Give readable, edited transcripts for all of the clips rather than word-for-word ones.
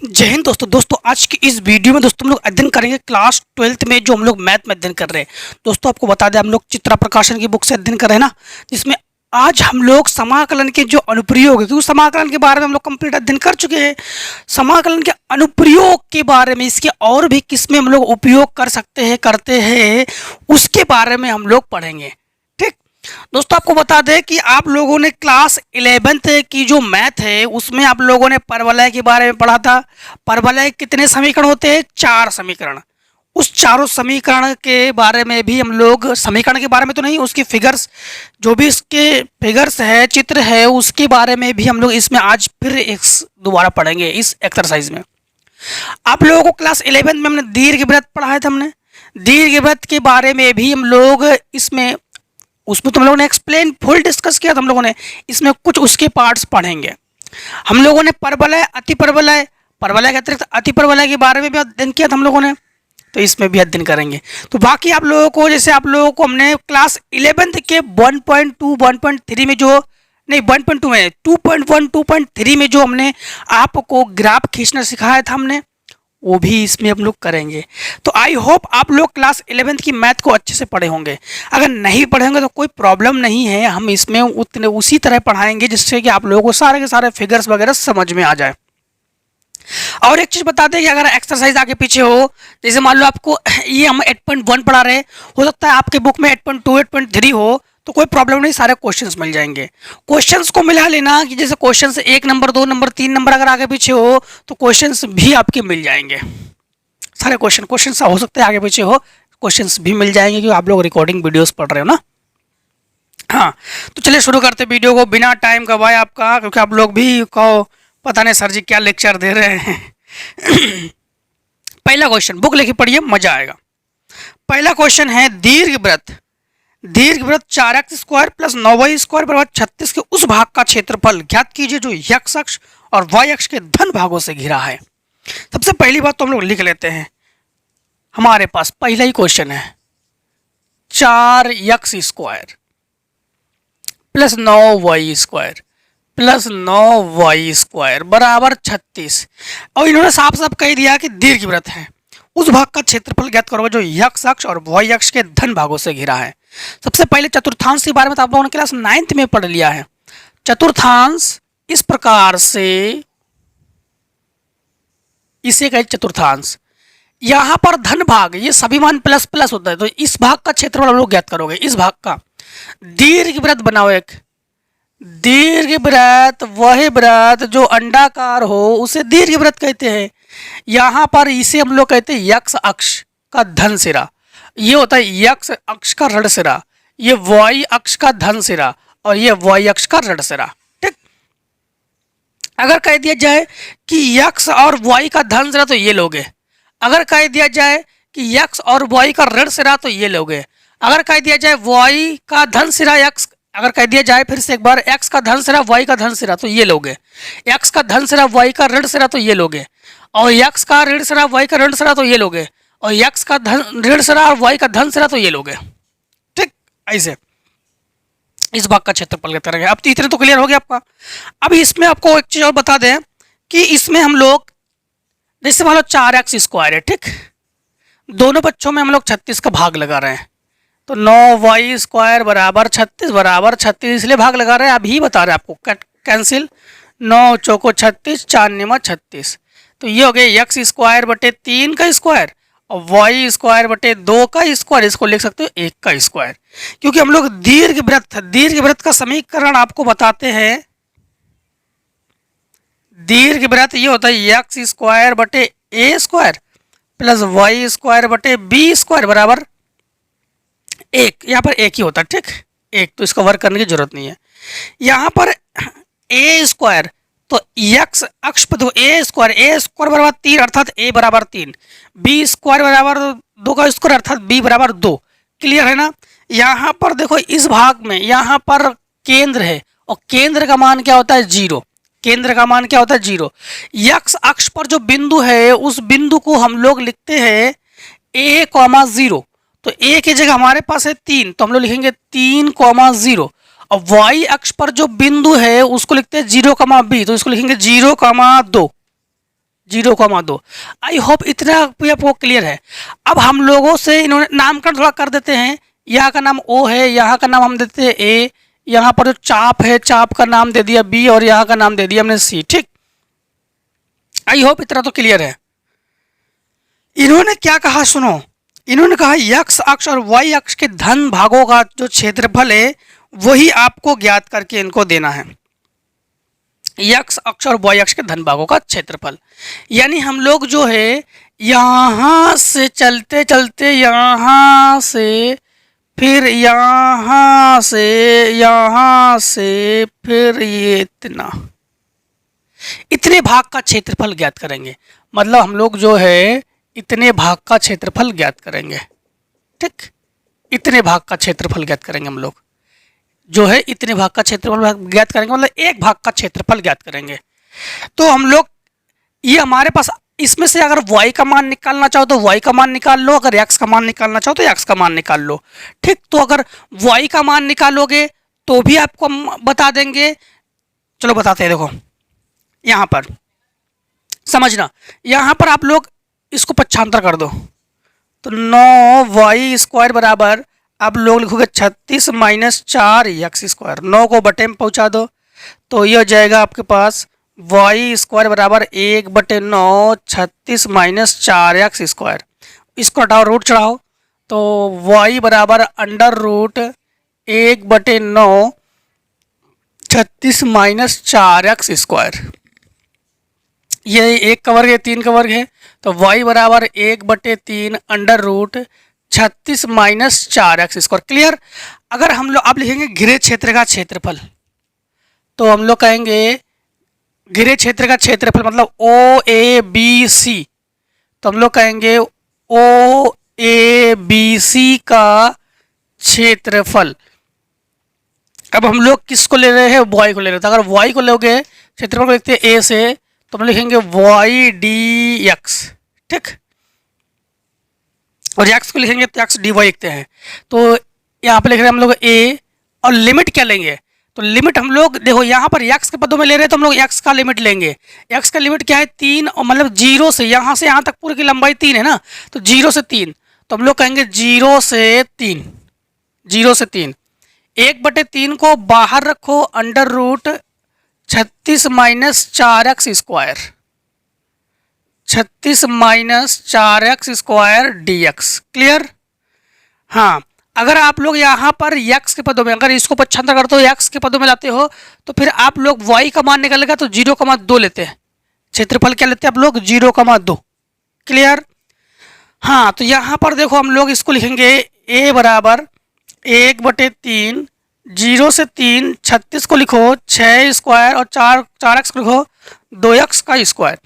जय हिंद दोस्तों आज की इस वीडियो में दोस्तों हम लोग अध्ययन करेंगे क्लास 12th में जो हम लोग मैथ में अध्ययन कर रहे हैं। दोस्तों आपको बता दें हम लोग चित्रा प्रकाशन की बुक से अध्ययन कर रहे हैं ना, जिसमें आज हम लोग समाकलन के जो अनुप्रयोग है, क्योंकि समाकलन के बारे में हम लोग कंप्लीट अध्ययन कर चुके हैं। समाकलन के अनुप्रयोग के बारे में, इसके और भी किसमें हम लोग उपयोग कर सकते हैं, करते हैं, उसके बारे में हम लोग पढ़ेंगे। ठीक दोस्तों, आपको बता दें कि आप लोगों ने क्लास 11th की जो मैथ है उसमें आप लोगों ने परवलय के बारे में पढ़ा था। परवलय कितने समीकरण होते हैं? 4 समीकरण। उस चारों समीकरण के बारे में भी हम लोग, समीकरण के बारे में तो नहीं, उसकी फिगर्स, जो भी इसके फिगर्स है, चित्र है, उसके बारे में भी हम लोग इसमें आज फिर दोबारा पढ़ेंगे इस एक्सरसाइज में। आप लोगों को क्लास 11th में हमने दीर्घवृत्त पढ़ाया था। हमने दीर्घवृत्त के बारे में भी हम लोग उसमें तो हम लोगों ने एक्सप्लेन फुल डिस्कस किया था। हम लोगों ने इसमें कुछ उसके पार्ट्स पढ़ेंगे। हम लोगों ने परवलय, अति परवलय, परवलय के अतिरिक्त अति परवलय के बारे में भी अध्ययन किया था हम लोगों ने, तो इसमें भी अध्ययन करेंगे। तो बाकी आप लोगों को, जैसे आप लोगों को हमने क्लास 11th के 1.2 1.3 में जो, नहीं 1.2 में 2.1 2.3 में जो हमने आपको ग्राफ खींचना सिखाया था हमने, वो भी इसमें हम लोग करेंगे। तो आई होप आप लोग क्लास 11th की मैथ को अच्छे से पढ़े होंगे। अगर नहीं पढ़े होंगे तो कोई प्रॉब्लम नहीं है, हम इसमें उतने उसी तरह पढ़ाएंगे जिससे कि आप लोगों को सारे के सारे फिगर्स वगैरह समझ में आ जाए। और एक चीज़ बता दें कि अगर एक्सरसाइज आगे पीछे हो, जैसे मान लो आपको ये हम 8.1 पढ़ा रहे, हो सकता है आपके बुक में 8.2 8.3 हो, तो कोई प्रॉब्लम नहीं, सारे क्वेश्चंस मिल जाएंगे। क्वेश्चंस को मिला लेना कि जैसे क्वेश्चंस 1 नंबर 2 नंबर 3 नंबर अगर आगे पीछे हो तो क्वेश्चंस भी आपके मिल जाएंगे। सारे क्वेश्चंस हो सकते हैं आगे पीछे हो, क्वेश्चंस भी मिल जाएंगे, क्योंकि आप लोग रिकॉर्डिंग वीडियोस पढ़ रहे हो ना। हाँ, तो चलिए शुरू करते वीडियो को बिना टाइम गवाए आपका, क्योंकि आप लोग भी कहो पता नहीं सर जी क्या लेक्चर दे रहे हैं। पहला क्वेश्चन, बुक लेके पढ़िए, मजा आएगा। पहला क्वेश्चन है दीर्घवृत्त 4x² + 9y² = 36 के उस भाग का क्षेत्रफल ज्ञात कीजिए जो x अक्ष और y अक्ष के धन भागों से घिरा है। सबसे पहली बात तो हम लोग लिख लेते हैं, हमारे पास पहला ही क्वेश्चन है 4x² + 9y² + 9y² = 36। और इन्होंने साफ साफ कह दिया कि दीर्घवृत्त है, उस भाग का क्षेत्रफल ज्ञात करोगे जो x अक्ष और y अक्ष के धन भागों से घिरा है। सबसे पहले चतुर्थांश के बारे में तो आप लोगों ने क्लास 9th में पढ़ लिया है। चतुर्थांश इस प्रकार से, इसे कहे चतुर्थांश। यहां पर धन भाग, ये सभी मान प्लस प्लस होता है, तो इस भाग का क्षेत्रफल हम लोग ज्ञात करोगे। इस भाग का दीर्घवृत्त बनाओ, एक दीर्घवृत्त, वह वृत्त जो अंडाकार हो उसे दीर्घवृत्त कहते हैं। यहां पर इसे हम लोग कहते हैं x अक्ष का धन सिरा, ये होता है x अक्ष का ऋण सिरा, ये y अक्ष का धन सिरा, और ये y अक्ष का ऋण सिरा। ठीक, अगर कह दिया जाए कि x और y का धन सिरा तो ये लोगे, अगर कह दिया जाए कि x और y का ऋण सिरा तो ये लोगे, अगर कह दिया जाए y का धन सिरा x, अगर कह दिया जाए फिर से एक बार x का धन सिरा y का धन सिरा तो ये लोगे, x का धन सिरा y का ऋण सिरा तो ये लोगे, और x का ऋण सिरा y का ऋण सिरा तो ये लोगे, और x का धन ऋण सिरा और y का धन सिरा तो ये लोगे। ठीक, ऐसे इस भाग का क्षेत्रफल कहते रहेंगे। अब तो इतने तो क्लियर हो गया आपका। अब इसमें आपको एक चीज और बता दें कि इसमें हम लोग, जैसे मान लो 4x² है, ठीक, दोनों बच्चों में हम लोग 36 का भाग लगा रहे हैं, तो 9y² = 36 इसलिए भाग लगा रहे हैं। अभी बता रहे हैं आपको, कैंसिल, 9 चौको 36, 4 निमा 36, तो ये हो गया x² / 3 का स्क्वायर और y² / 2 का स्क्वायर, इसको लिख सकते हो 1 का स्क्वायर। क्योंकि हम लोग दीर्घवृत्त का समीकरण आपको बताते हैं। दीर्घवृत्त ये होता है x² / a² + y² / b² = 1, यहाँ पर एक ही होता है। ठीक, एक, तो इसका वर्क करने की जरूरत नहीं है। यहाँ पर a² तो x अक्ष पर a² = 3 अर्थात a = 3, b² = 2 का स्क्वायर अर्थात b = 2। क्लियर है ना। यहाँ पर देखो, इस भाग में यहाँ पर केंद्र है, और केंद्र का मान क्या होता है? 0। केंद्र का मान क्या होता है? 0। x अक्ष पर जो बिंदु है उस बिंदु को हम लोग लिखते हैं a, 0, तो a की जगह हमारे पास है 3, तो हम लोग लिखेंगे 3, 0, और y अक्ष पर जो बिंदु है उसको लिखते हैं 0, b, तो इसको लिखेंगे 0, 2। 0,2। आई होप इतना भी आपको क्लियर है। अब हम लोगों से इन्होंने नामकरण थोड़ा कर देते हैं। यहाँ का नाम O है, यहाँ का नाम हम देते हैं A, यहाँ पर जो चाप है चाप का नाम दे दिया B और यहाँ का नाम दे दिया हमने C। ठीक, आई होप इतना तो क्लियर है। इन्होंने क्या कहा सुनो, इन्होंने कहा x अक्ष और y अक्ष के धन भागों का जो क्षेत्रफल है वही आपको ज्ञात करके इनको देना है। x अक्ष और y अक्ष के धन भागों का क्षेत्रफल, यानी हम लोग जो है यहाँ से चलते चलते यहाँ से फिर यहाँ से फिर ये इतने भाग का क्षेत्रफल ज्ञात करेंगे। मतलब हम लोग जो है इतने भाग का क्षेत्रफल ज्ञात करेंगे। ठीक, इतने भाग का क्षेत्रफल ज्ञात करेंगे हम लोग जो है इतने भाग का क्षेत्रफल ज्ञात करेंगे, मतलब एक भाग का क्षेत्रफल ज्ञात करेंगे। तो हम लोग ये हमारे पास इसमें से अगर y का मान निकालना चाहो तो y का मान निकाल लो, अगर x का मान निकालना चाहो तो x का मान निकाल लो। ठीक, तो अगर y का मान निकालोगे तो भी आपको हम बता देंगे। चलो बताते हैं, देखो यहाँ पर समझना, यहाँ पर आप लोग इसको पक्षांतर कर दो तो 9y² बराबर आप लोग लिखोगे 36 - 4x²। 9 को बटे में पहुँचा दो तो ये हो जाएगा आपके पास y² बराबर 1/9 36 - 4x²। इसको हटाओ, रूट चढ़ाओ तो y बराबर √1/9 36 - 4x²। ये 1 का वर्ग है, 3 का वर्ग है, तो y बराबर 1/3 √36 - 4x²। क्लियर। अगर हम लोग आप लिखेंगे घिरे क्षेत्र का क्षेत्रफल तो हम लोग कहेंगे घिरे क्षेत्र का क्षेत्रफल मतलब OABC, तो हम लोग कहेंगे OABC का क्षेत्रफल। अब हम लोग किसको ले रहे हैं, y को ले रहे हैं, तो अगर y को लोगे क्षेत्रफल को लिखते हैं A से तो हम लिखेंगे y/dx। ठीक, और x को लिखेंगे तो x/dy लिखते हैं। तो यहाँ पे लिख रहे हैं हम लोग a, और लिमिट क्या लेंगे, तो लिमिट हम लोग देखो यहाँ पर x के पदों में ले रहे हैं तो हम लोग x का लिमिट लेंगे। x का लिमिट क्या है 3, और मतलब 0 से यहाँ तक पूरी की लंबाई 3 है ना, तो 0 से 3, तो हम लोग कहेंगे 0 से 3, 0 से 3। 1/3 को बाहर रखो, √36 - 4x², 36 - 4x² dx। क्लियर। हाँ, अगर आप लोग यहाँ पर x के पदों में अगर इसको पक्षांतर करते हो x के पदों में लाते हो तो फिर आप लोग y का मान निकालेगा तो 0,2 लेते हैं। क्षेत्रफल क्या लेते हैं आप लोग 0,2। क्लियर। हाँ, तो यहाँ पर देखो हम लोग इसको लिखेंगे a बराबर 1/3 0 से 3 36 को लिखो 6² और 4x को लिखो 2x²।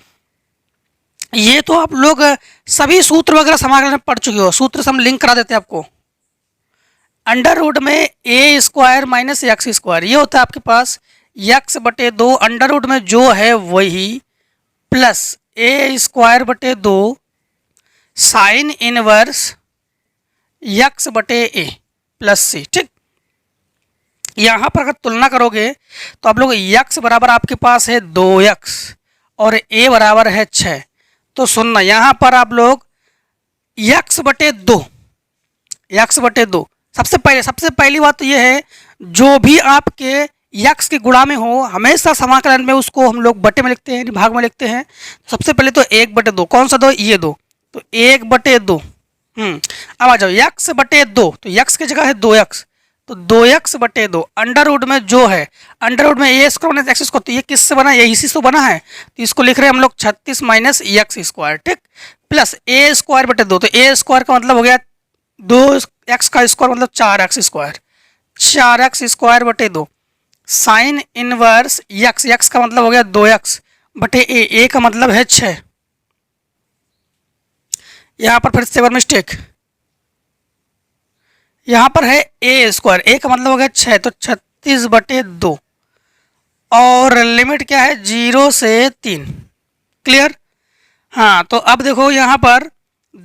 ये तो आप लोग सभी सूत्र वगैरह समाकलन में पढ़ चुके हो, सूत्र से हम लिंक करा देते हैं आपको। अंडर रूट में a² - x², ये होता है आपके पास x/2 अंडर रूट में जो है वही plus a²/2 sine inverse x/a plus c। ठीक, यहाँ पर अगर तुलना करोगे तो आप लोग x बराबर आपके पास है 2x और a बराबर है 6। तो सुनना, यहाँ पर आप लोग x/2 सबसे पहली बात तो ये है जो भी आपके x के गुणा में हो हमेशा समाकलन में उसको हम लोग बटे में लिखते हैं, भाग में लिखते हैं। सबसे पहले तो 1/2, कौन सा 2, ये 2, तो 1/2। अब आ जाओ x/2, तो x की जगह है 2x, तो 2x/2 अंडर रूट में जो है अंडर रूट में a² - x², तो ये किससे बना है, ये इसी से बना है, तो इसको लिख रहे हैं हम लोग 36 - x²। ठीक, प्लस a²/2, तो a² का मतलब हो गया 2x² मतलब 4x², 4x²/2 sine inverse x का मतलब हो गया 2x/a का मतलब है 6। यहाँ पर फिर से वन मिस्टेक, यहाँ पर है a² का मतलब हो गया 6, तो 36/2 और लिमिट क्या है 0 से 3। क्लियर। हाँ, तो अब देखो यहाँ पर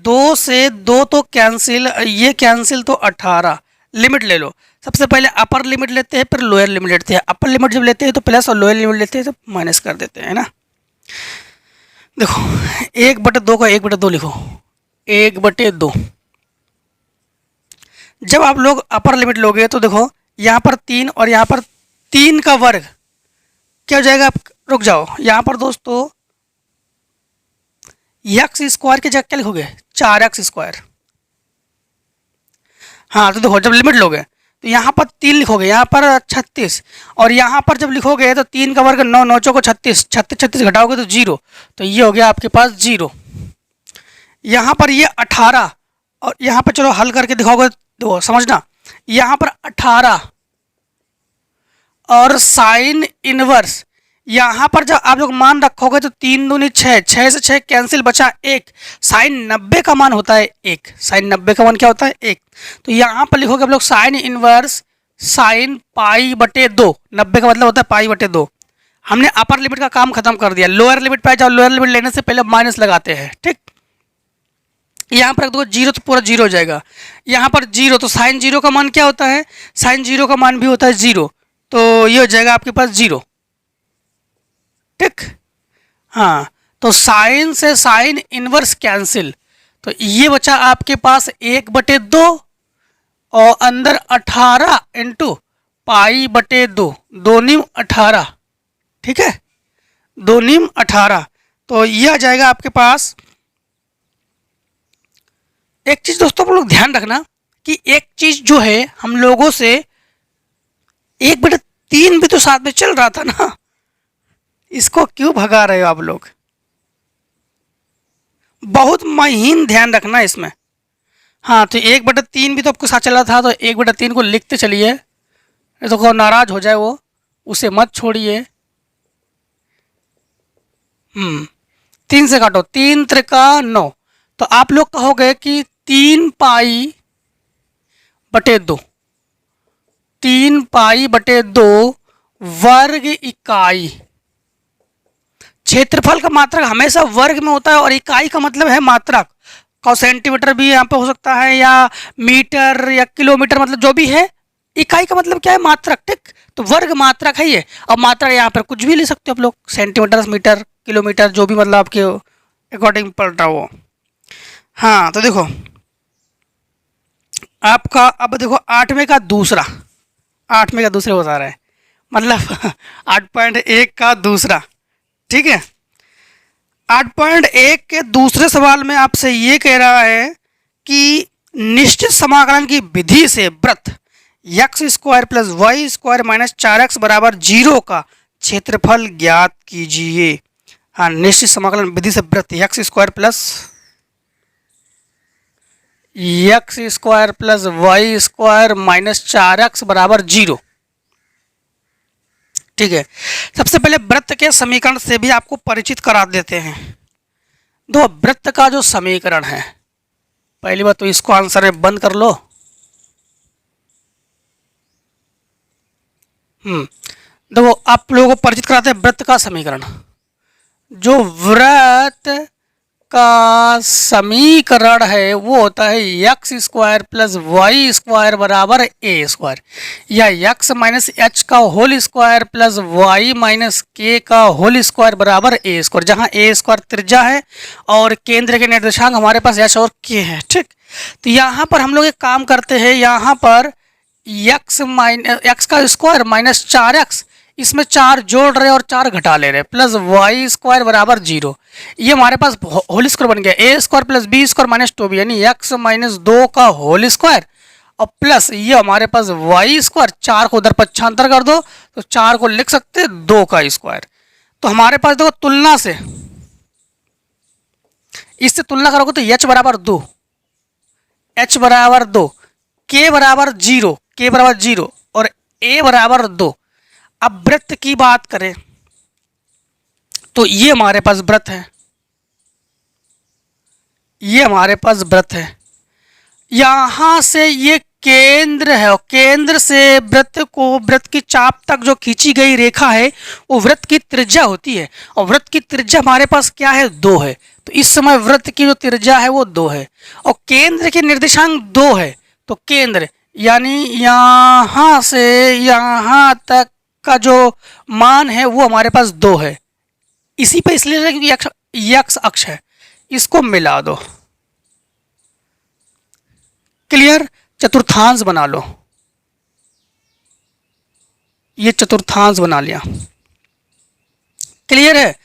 2 से 2 तो कैंसिल, ये कैंसिल, तो 18। लिमिट ले लो, सबसे पहले अपर लिमिट लेते हैं फिर लोअर लिमिट लेते हैं। अपर लिमिट जब लेते हैं तो प्लस और लोअर लिमिट लेते हैं तो माइनस कर देते हैं ना। देखो 1/2 का 1/2 लिखो, 1/2। जब आप लोग अपर लिमिट लोगे तो देखो यहाँ पर 3 और यहाँ पर 3 का वर्ग क्या हो जाएगा। आप रुक जाओ, यहाँ पर दोस्तों एक्स स्क्वायर की जगह क्या लिखोगे, 4x²। हाँ तो देखो जब लिमिट लोगे तो यहाँ पर 3 लिखोगे, यहाँ पर 36, और यहाँ पर जब लिखोगे तो 3 का वर्ग 9, 9 चौको 36, 36 36 घटाओगे तो 0, तो ये हो गया आपके पास 0। यहाँ पर ये 18, और यहाँ पर चलो हल करके दिखाओगे तो समझना, यहाँ पर 18 और साइन इनवर्स, यहाँ पर जब आप लोग मान रखोगे तो 3 दूनी 6, 6 से 6 कैंसिल, बचा 1। साइन 90 का मान होता है 1, साइन 90 का मान क्या होता है 1। तो यहाँ पर लिखोगे आप लोग साइन इनवर्स साइन π/2, 90 का मतलब होता है π/2। हमने अपर लिमिट का काम खत्म कर दिया, लोअर लिमिट पे जाओ, लोअर लिमिट लेने से पहले माइनस लगाते हैं, ठीक। यहाँ पर रख दो 0 तो पूरा 0 हो जाएगा, यहाँ पर 0 तो साइन 0 का मान क्या होता है, साइन 0 का मान भी होता है 0, तो ये हो जाएगा आपके पास 0, ठीक। हाँ तो साइन से साइन इनवर्स कैंसिल, तो ये बचा आपके पास 1/2 और अंदर 18 इंटू π/2, 2 नीम 18, ठीक है, 2 नीम 18। तो ये आ जाएगा आपके पास। एक चीज दोस्तों आप लोग ध्यान रखना कि एक चीज जो है हम लोगों से 1/3 भी तो साथ में चल रहा था ना, इसको क्यों भगा रहे हो आप लोग, बहुत महीन ध्यान रखना इसमें। हाँ तो 1/3 भी तो आपको साथ चला था, तो 1/3 को लिखते चलिए, तो को नाराज हो जाए वो, उसे मत छोड़िए। 3 से काटो, 3 त्रिका 9, तो आप लोग कहोगे कि 3π/2, 3π/2 वर्ग इकाई। क्षेत्रफल का मात्रक हमेशा वर्ग में होता है, और इकाई का मतलब है मात्रक, का सेंटीमीटर भी यहाँ पे हो सकता है, या मीटर या किलोमीटर, मतलब जो भी है, इकाई का मतलब क्या है, मात्रक, ठीक। तो वर्ग मात्रक है ये, और मात्रक यहाँ पर कुछ भी ले सकते हो आप लोग, सेंटीमीटर, मीटर, किलोमीटर, जो भी मतलब आपके अकॉर्डिंग पड़ रहा हो। हाँ तो देखो आपका, अब देखो 8वें का दूसरा, 8वें का दूसरे बता रहा है, मतलब 8.1 का दूसरा, ठीक है। 8.1 के दूसरे सवाल में आपसे ये कह रहा है कि निश्चित समाकलन की विधि से वृत्त x² + y² - 4x = 0 का क्षेत्रफल ज्ञात कीजिए। हाँ निश्चित समाकलन विधि से वृत्त x² + y² - 4x = 0, ठीक है। सबसे पहले वृत्त के समीकरण से भी आपको परिचित करा देते हैं। दो वृत्त का जो समीकरण है, पहली बात तो इसको आंसर में बंद कर लो। देखो आप लोगों को परिचित कराते हैं वृत्त का समीकरण। जो वृत्त का समीकरण है वो होता है x² + y² = a², या x - h का whole square plus y - k का होल स्क्वायर बराबर a², जहाँ a² त्रिज्या है और केंद्र के निर्देशांक हमारे पास h और k है, ठीक। तो यहाँ पर हम लोग एक काम करते हैं, यहाँ पर x का स्क्वायर माइनस 4x, इसमें 4 जोड़ रहे और 4 घटा ले रहे, प्लस y² बराबर 0। ये हमारे पास होल स्क्वायर बन गया, a² + b² - 2b, यानी x - 2 का होल स्क्वायर, और प्लस ये हमारे पास y², 4 को उधर पक्षांतर कर दो तो 4 को लिख सकते 2 का स्क्वायर। तो हमारे पास देखो तुलना से, इससे तुलना करोगे तो h बराबर 2, h बराबर 2, k बराबर 0, k बराबर 0 और a बराबर 2। अब वृत्त की बात करें तो ये हमारे पास वृत्त है, ये हमारे पास वृत्त है, यहां से ये केंद्र है, और केंद्र से वृत्त को, वृत्त की चाप तक जो खींची गई रेखा है वो वृत्त की त्रिज्या होती है, और वृत्त की त्रिज्या हमारे पास क्या है, 2 है। तो इस समय वृत्त की जो त्रिज्या है वो 2 है, और केंद्र के निर्देशांक 2 है, तो केंद्र यानी यहां से यहां तक का जो मान है वो हमारे पास 2 है। इसी पे इसलिए क्योंकि एक्स अक्ष है, इसको मिला दो। क्लियर? चतुर्थांश बना लो, ये चतुर्थांश बना लिया। क्लियर है?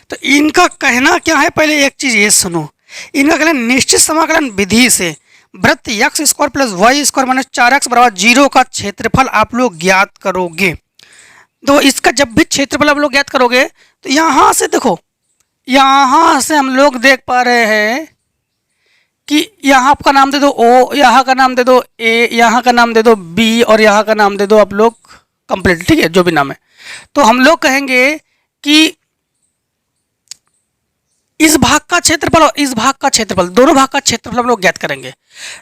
तो इनका कहना क्या है, पहले एक चीज ये सुनो। इनका कहना निश्चित समाकलन विधि से वृत्त X square plus Y square minus 4x बराबर 0 का क्षेत्रफल आप लोग ज्ञात करोगे। तो इसका जब भी क्षेत्रफल आप लोग ज्ञात करोगे तो यहां से देखो, यहां से हम लोग देख पा रहे हैं कि यहाँ आपका नाम दे दो ओ, यहाँ का नाम दे दो ए, यहाँ का नाम दे दो बी और यहाँ का नाम दे दो आप लोग कंप्लीट। ठीक है, जो भी नाम है। तो हम लोग कहेंगे कि इस भाग का क्षेत्रफल और इस भाग का क्षेत्रफल, दोनों भाग का क्षेत्रफल हम लोग ज्ञात करेंगे।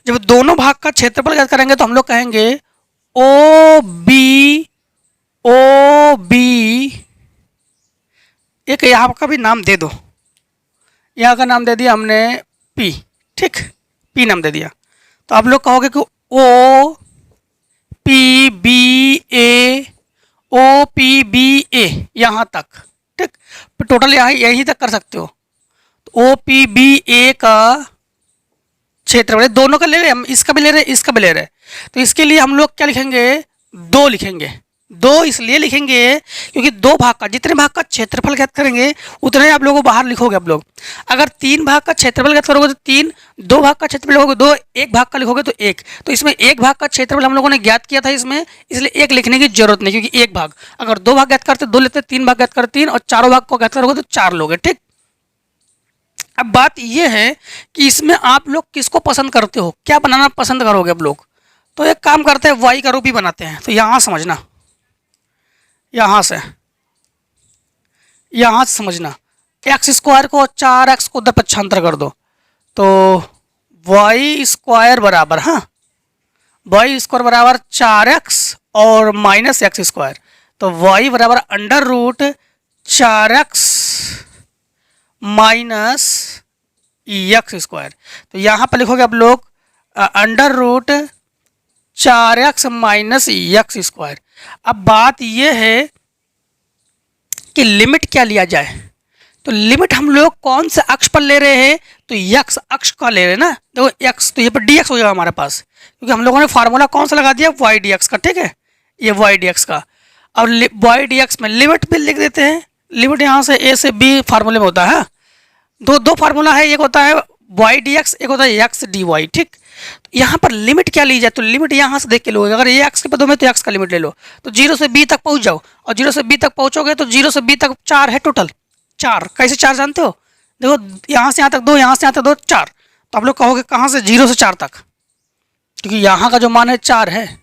जब दोनों भाग का क्षेत्रफल ज्ञात करेंगे तो हम लोग कहेंगे ओ बी, एक यहाँ का भी नाम दे दो, यहाँ का नाम दे दिया हमने पी। ठीक, पी नाम दे दिया। तो आप लोग कहोगे कि ओ पी बी ए यहाँ तक। ठीक, टोटल यहीं तक कर सकते हो। ओ पी बी ए का क्षेत्रफल दोनों का ले रहे हम, इसका भी ले रहे इसका भी ले रहे। तो इसके लिए हम लोग क्या लिखेंगे, 2 लिखेंगे। 2 इसलिए लिखेंगे क्योंकि 2 भाग का, जितने भाग का क्षेत्रफल ज्ञात करेंगे उतने आप लोगों को बाहर लिखोगे आप लोग। अगर 3 भाग का क्षेत्रफल ज्ञात करोगे तो 3, 2 भाग का क्षेत्रफल लिखोगे 2, 1 भाग का लिखोगे तो 1। तो इसमें 1 भाग का क्षेत्रफल हम लोगों ने ज्ञात किया था इसमें, इसलिए 1 लिखने की जरूरत नहीं, क्योंकि 1 भाग, अगर 2 भाग ज्ञात करते 2 लेते, 3 भाग ज्ञात करते 3 और चारों भाग को ज्ञात करोगे तो 4 लोगे। ठीक, अब बात यह है कि इसमें आप लोग किसको पसंद करते हो, क्या बनाना पसंद करोगे आप लोग। तो एक काम करते हैं, वाई का रूप ही बनाते हैं। तो यहां समझना, यहां से समझना, एक्स स्क्वायर को 4x को उधर पक्षांतर कर दो तो वाई स्क्वायर बराबर, हाँ वाई स्क्वायर बराबर 4x और माइनस एक्स स्क्वायर। तो वाई बराबर under root 4x minus X square. तो यहाँ पर लिखोगे आप लोग under root 4x minus X square. अब बात यह है कि लिमिट क्या लिया जाए। तो लिमिट हम लोग कौन से अक्ष पर ले रहे हैं, तो x अक्ष का ले रहे हैं ना। देखो x, तो ये पर dx हो जाएगा हमारे पास, क्योंकि हम लोगों ने फार्मूला कौन सा लगा दिया, y dx का। ठीक है, ये y dx का। और y dx में लिमिट भी लिख देते हैं। लिमिट यहाँ से a से b फार्मूले में होता है। दो फार्मूला है, एक होता है y dx, एक होता है x dy। ठीक, यहाँ पर लिमिट क्या ली जाए, तो लिमिट यहाँ से देख के लोगे। अगर ये x के पदों में तो x का लिमिट ले लो। तो 0 से b तक पहुँच जाओ, और 0 से b तक पहुँचोगे तो 0 से b तक 4 है टोटल। 4 कैसे 4 जानते हो, देखो यहाँ से यहाँ तक 2, यहाँ से यहाँ तक 2, 4। तो आप लोग कहोगे कहाँ से, 0 से 4 तक, क्योंकि यहाँ का जो मान है 4 है,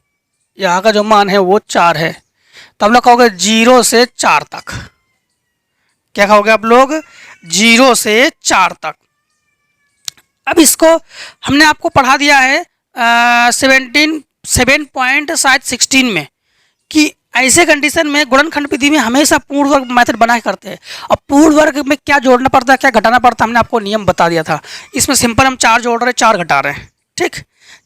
यहाँ का जो मान है वो 4 है। तो आप लोग कहोगे 0 से 4 तक। क्या कहोगे आप लोग, 0 से 4 तक। अब इसको हमने आपको पढ़ा दिया है 7.16 में कि ऐसे कंडीशन में गुणनखंड विधि में हमेशा पूर्ण वर्ग मेथड बना के करते हैं। अब पूर्ण वर्ग में क्या जोड़ना पड़ता है, क्या घटाना पड़ता है, हमने आपको नियम बता दिया था। इसमें सिंपल हम 4 जोड़ रहे, 4 घटा रहे हैं। ठीक,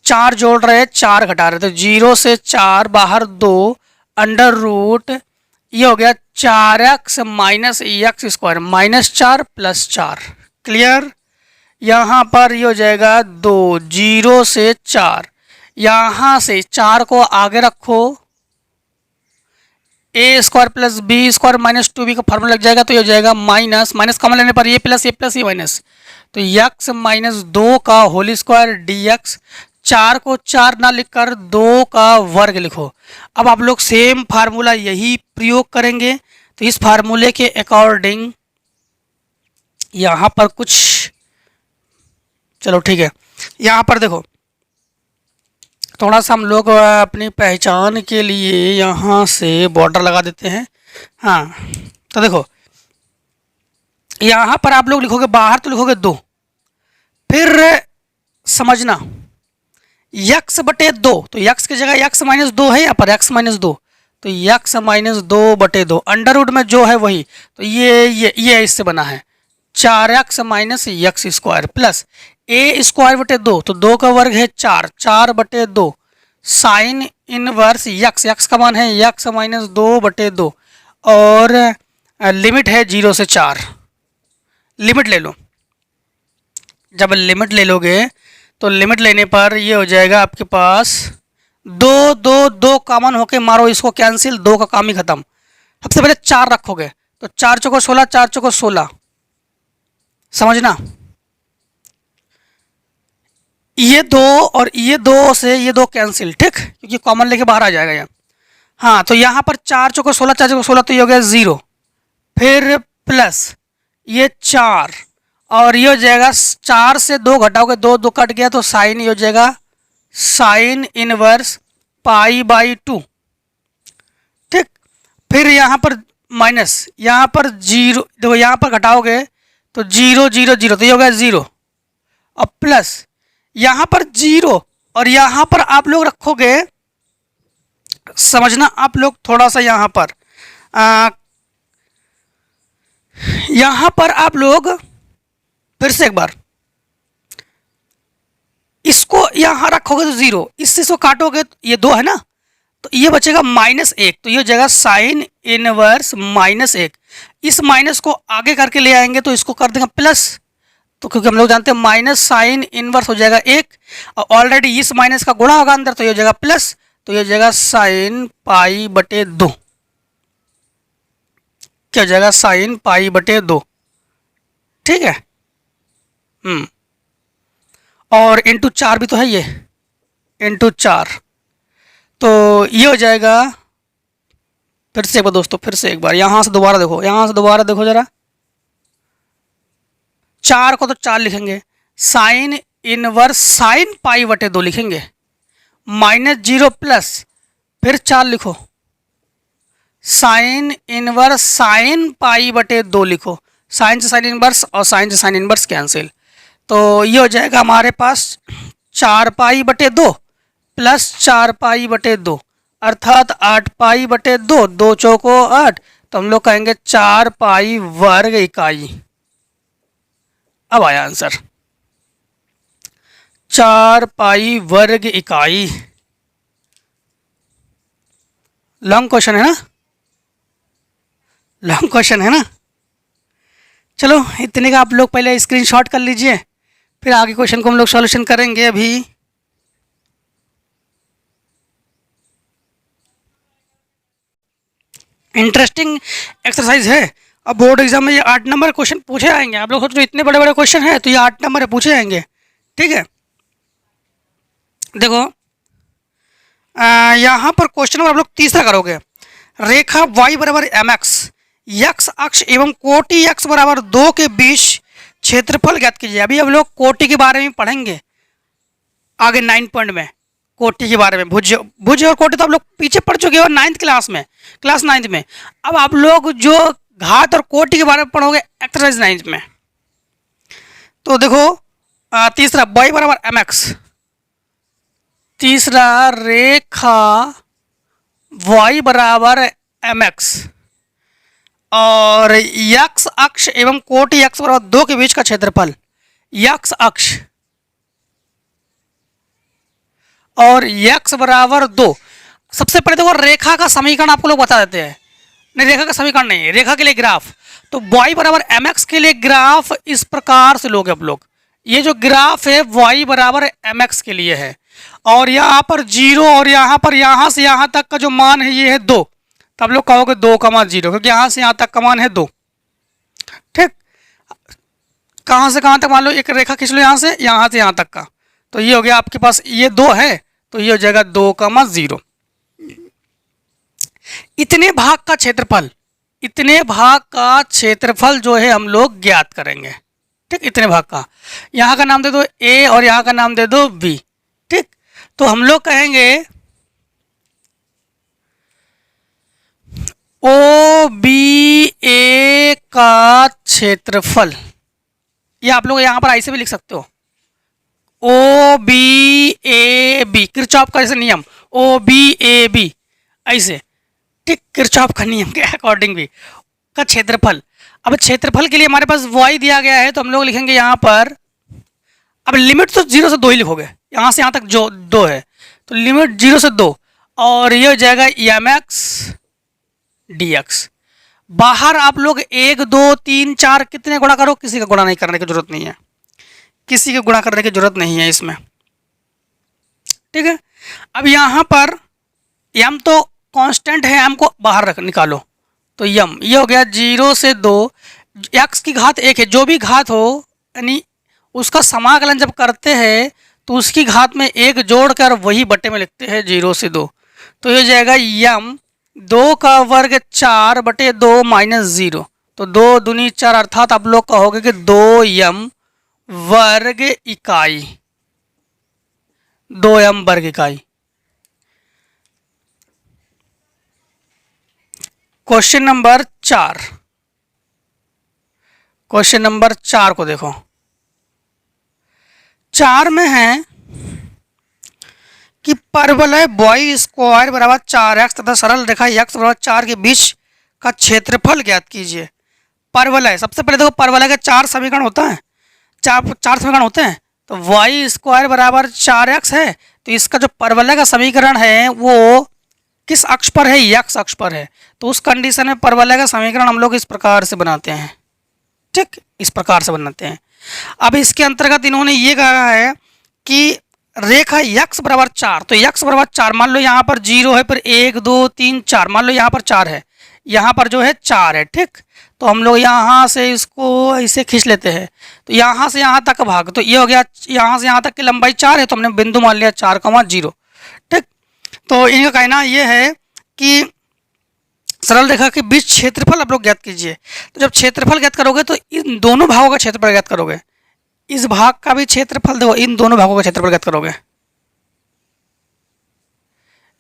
4 जोड़ रहे, 4 घटा रहे। तो 0 से 4 बाहर 2 अंडर रूट, ये हो गया 4x minus X square, minus 4 plus 4। Clear? यहाँ पर ये हो जाएगा 2, 0 से 4, यहाँ से 4 को आगे रखो, A square plus B square minus 2b का फॉर्मूला लग जाएगा। तो ये हो जाएगा माइनस माइनस कॉमन लेने पर ये प्लस ये माइनस, तो x माइनस 2 का होल स्क्वायर dx। 4 को 4 ना लिखकर 2 का वर्ग लिखो। अब आप लोग सेम फार्मूला यही प्रयोग करेंगे। तो इस फार्मूले के अकॉर्डिंग यहाँ पर कुछ, चलो ठीक है, यहाँ पर देखो थोड़ा सा हम लोग अपनी पहचान के लिए यहाँ से बॉर्डर लगा देते हैं। हाँ, तो देखो यहाँ पर आप लोग लिखोगे, बाहर तो लिखोगे 2, फिर समझना x बटे 2, तो x की जगह x माइनस 2 है, यहाँ पर x माइनस 2, तो x माइनस 2 बटे 2 अंडर रूट में जो है वही, तो ये इससे बना है 4x minus X square plus a square बटे 2, तो 2 का वर्ग है 4, 4 बटे 2 साइन इनवर्स x का मान है x माइनस 2 बटे 2 और लिमिट है 0 से 4, लिमिट ले लो। जब लिमिट ले लोगे तो लिमिट लेने पर ये हो जाएगा आपके पास दो दो दो कॉमन होके मारो इसको कैंसिल, दो का काम ही खत्म। सबसे पहले 4 रखोगे तो 4 चौको 16, 4 चौको 16, समझना। ये दो और ये दो से ये दो कैंसिल, ठीक, क्योंकि कॉमन लेके बाहर आ जाएगा यहाँ। हाँ, तो यहाँ पर 4 चौको 16, 4 चौको 16, तो ये हो गया 0, फिर प्लस ये 4 और ये हो जाएगा 4 से 2 घटाओगे, 2 2 कट गया तो साइन ये हो जाएगा साइन इनवर्स पाई बाई 2, ठीक। फिर यहाँ पर माइनस, यहाँ पर 0, देखो यहाँ पर घटाओगे तो 0 0 0, तो ये हो गया 0, और प्लस यहाँ पर 0 और यहाँ पर आप लोग रखोगे, समझना आप लोग थोड़ा सा, यहाँ पर आप लोग फिर से एक बार इसको यहाँ रखोगे तो 0, इससे इसको काटोगे तो ये 2 है ना, तो ये बचेगा -1, तो ये हो जाएगा साइन इनवर्स -1। इस माइनस को आगे करके ले आएंगे तो इसको कर देंगे प्लस, तो क्योंकि हम लोग जानते हैं माइनस साइन इनवर्स हो जाएगा 1, और ऑलरेडी इस माइनस का गुणा होगा अंदर, तो ये हो जाएगा प्लस, तो ये हो जाएगा साइन पाई बटे 2, क्या हो जाएगा साइन पाई बटे 2, ठीक है। और इंटू 4 भी तो है, ये इंटू 4, तो ये हो जाएगा, फिर से एक बार दोस्तों, फिर से एक बार यहाँ से दोबारा देखो, यहाँ से दोबारा देखो जरा, 4 को तो 4 लिखेंगे, साइन इनवर्स साइन पाई बटे 2 लिखेंगे, -0 प्लस फिर 4 लिखो, साइन इनवर्स साइन पाई बटे 2 लिखो, साइन से साइन इनवर्स और साइन से साइन इनवर्स कैंसिल, तो ये हो जाएगा हमारे पास 4 पाई बटे 2 प्लस 4 पाई बटे 2, अर्थात 8 पाई बटे 2, 2 चौको 8, तो हम लोग कहेंगे 4 पाई वर्ग इकाई। अब आया आंसर, 4 पाई वर्ग इकाई। लॉन्ग क्वेश्चन है ना, लॉन्ग क्वेश्चन है ना। चलो इतने का आप लोग पहले स्क्रीनशॉट कर लीजिए, फिर आगे क्वेश्चन को हम लोग सॉल्यूशन करेंगे। अभी इंटरेस्टिंग एक्सरसाइज है। अब बोर्ड एग्जाम में ये 8 नंबर क्वेश्चन पूछे आएंगे। आप लोग सोच रहे इतने बड़े बड़े क्वेश्चन हैं तो ये 8 नंबर है पूछे आएंगे, ठीक है। देखो यहाँ पर क्वेश्चन नंबर आप लोग तीसरा करोगे, रेखा y बराबर mx, x अक्ष एवं कोटि x बराबर 2 के बीच क्षेत्रफल ज्ञात कीजिए। अभी हम लोग कोटि के बारे में पढ़ेंगे आगे 9 पॉइंट में, कोटि के बारे में। भुज और कोटि तो आप लोग पीछे पढ़ चुके हो 9th क्लास में, क्लास 9th में। अब आप लोग जो घात और कोटि के बारे में पढ़ोगे एक्सरसाइज 9th में। तो देखो तीसरा y बराबर mx, तीसरा रेखा y बराबर mx और x अक्ष एवं कोटि x बराबर 2 के बीच का क्षेत्रफल, x अक्ष और x बराबर 2। सबसे पहले देखो रेखा का समीकरण आपको लोग बता देते हैं, नहीं रेखा का समीकरण नहीं, रेखा के लिए ग्राफ। तो y बराबर mx के लिए ग्राफ इस प्रकार से लोगे आप लोग। ये जो ग्राफ है y बराबर mx के लिए है, और यहाँ पर 0 और यहाँ से यहाँ तक का जो मान है ये है 2, तो आप लोग कहोगे 2,0, क्योंकि यहाँ से यहाँ तक का मान है 2, ठीक। कहाँ से कहाँ तक मान लो एक रेखा खींच लो, यहाँ से यहाँ तक का, तो ये हो गया आपके पास, ये 2 है तो ये हो जाएगा 2,0। इतने भाग का क्षेत्रफल, इतने भाग का क्षेत्रफल जो है हम लोग ज्ञात करेंगे, ठीक। इतने भाग का, यहाँ का नाम दे दो a और यहाँ का नाम दे दो b, ठीक। तो हम लोग कहेंगे OBA का क्षेत्रफल, या आप लोग यहाँ पर ऐसे भी लिख सकते हो OBAB, किरचॉफ का जैसे नियम OBAB ऐसे, ठीक, किरचॉफ का नियम के अकॉर्डिंग भी का क्षेत्रफल। अब क्षेत्रफल के लिए हमारे पास y दिया गया है, तो हम लोग लिखेंगे यहाँ पर, अब लिमिट तो 0 से 2 ही लिखोगे, यहाँ से यहाँ तक जो 2 है तो लिमिट 0 से 2, और ये हो जाएगा mx dx बाहर आप लोग 1 2 3 4 कितने गुणा करो, किसी का गुणा नहीं करने की जरूरत नहीं है, किसी का गुणा करने की जरूरत नहीं है इसमें। ठीक है, अब यहाँ पर यम तो कांस्टेंट है, एम को बाहर रख निकालो, तो यम ये हो गया 0 से 2, एक्स की घात 1 है, जो भी घात हो यानी उसका समाकलन जब करते हैं तो उसकी घात में 1 जोड़कर वही बटे में लिखते हैं 0 से 2, तो ये हो जाएगा यम 2 का वर्ग 4 बटे 2 माइनस 0, तो 2 दूनी 4 अर्थात आप लोग कहोगे कि 2 यम वर्ग इकाई, 2 यम वर्ग इकाई। क्वेश्चन नंबर 4, क्वेश्चन नंबर 4 को देखो, 4 में है कि परवलय वाई स्क्वायर बराबर 4x तथा सरल रेखा x बराबर 4 के बीच का क्षेत्रफल ज्ञात कीजिए। परवलय, सबसे पहले देखो परवलय के 4 समीकरण होता है, चार समीकरण होते हैं, तो वाई स्क्वायर बराबर 4x है, तो इसका जो परवलय का समीकरण है वो किस अक्ष पर है, x अक्ष पर है, तो उस कंडीशन में परवलय का समीकरण हम लोग इस प्रकार से बनाते हैं। ठीक, इस प्रकार से बनाते हैं। अब इसके अंतर्गत इन्होंने ये कहा है कि रेखा x बराबर 4, तो x बराबर 4 मान लो यहाँ पर 0 है, फिर 1 2 3 4, मान लो यहाँ पर 4 है, यहाँ पर जो है 4 है। ठीक, तो हम लोग यहाँ से इसको ऐसे खींच लेते हैं, तो यहाँ से यहाँ तक भाग, तो ये हो गया यहाँ से यहाँ तक की लंबाई 4 है, तो हमने बिंदु मान लिया 4,0। ठीक, तो इनका कहना ये है कि सरल रेखा के बीच क्षेत्रफल आप लोग ज्ञात कीजिए। तो जब क्षेत्रफल ज्ञात करोगे तो इन दोनों भागों का क्षेत्रफल ज्ञात करोगे, इस भाग का भी क्षेत्रफल देखो, इन दोनों भागों का क्षेत्रफल ज्ञात करोगे,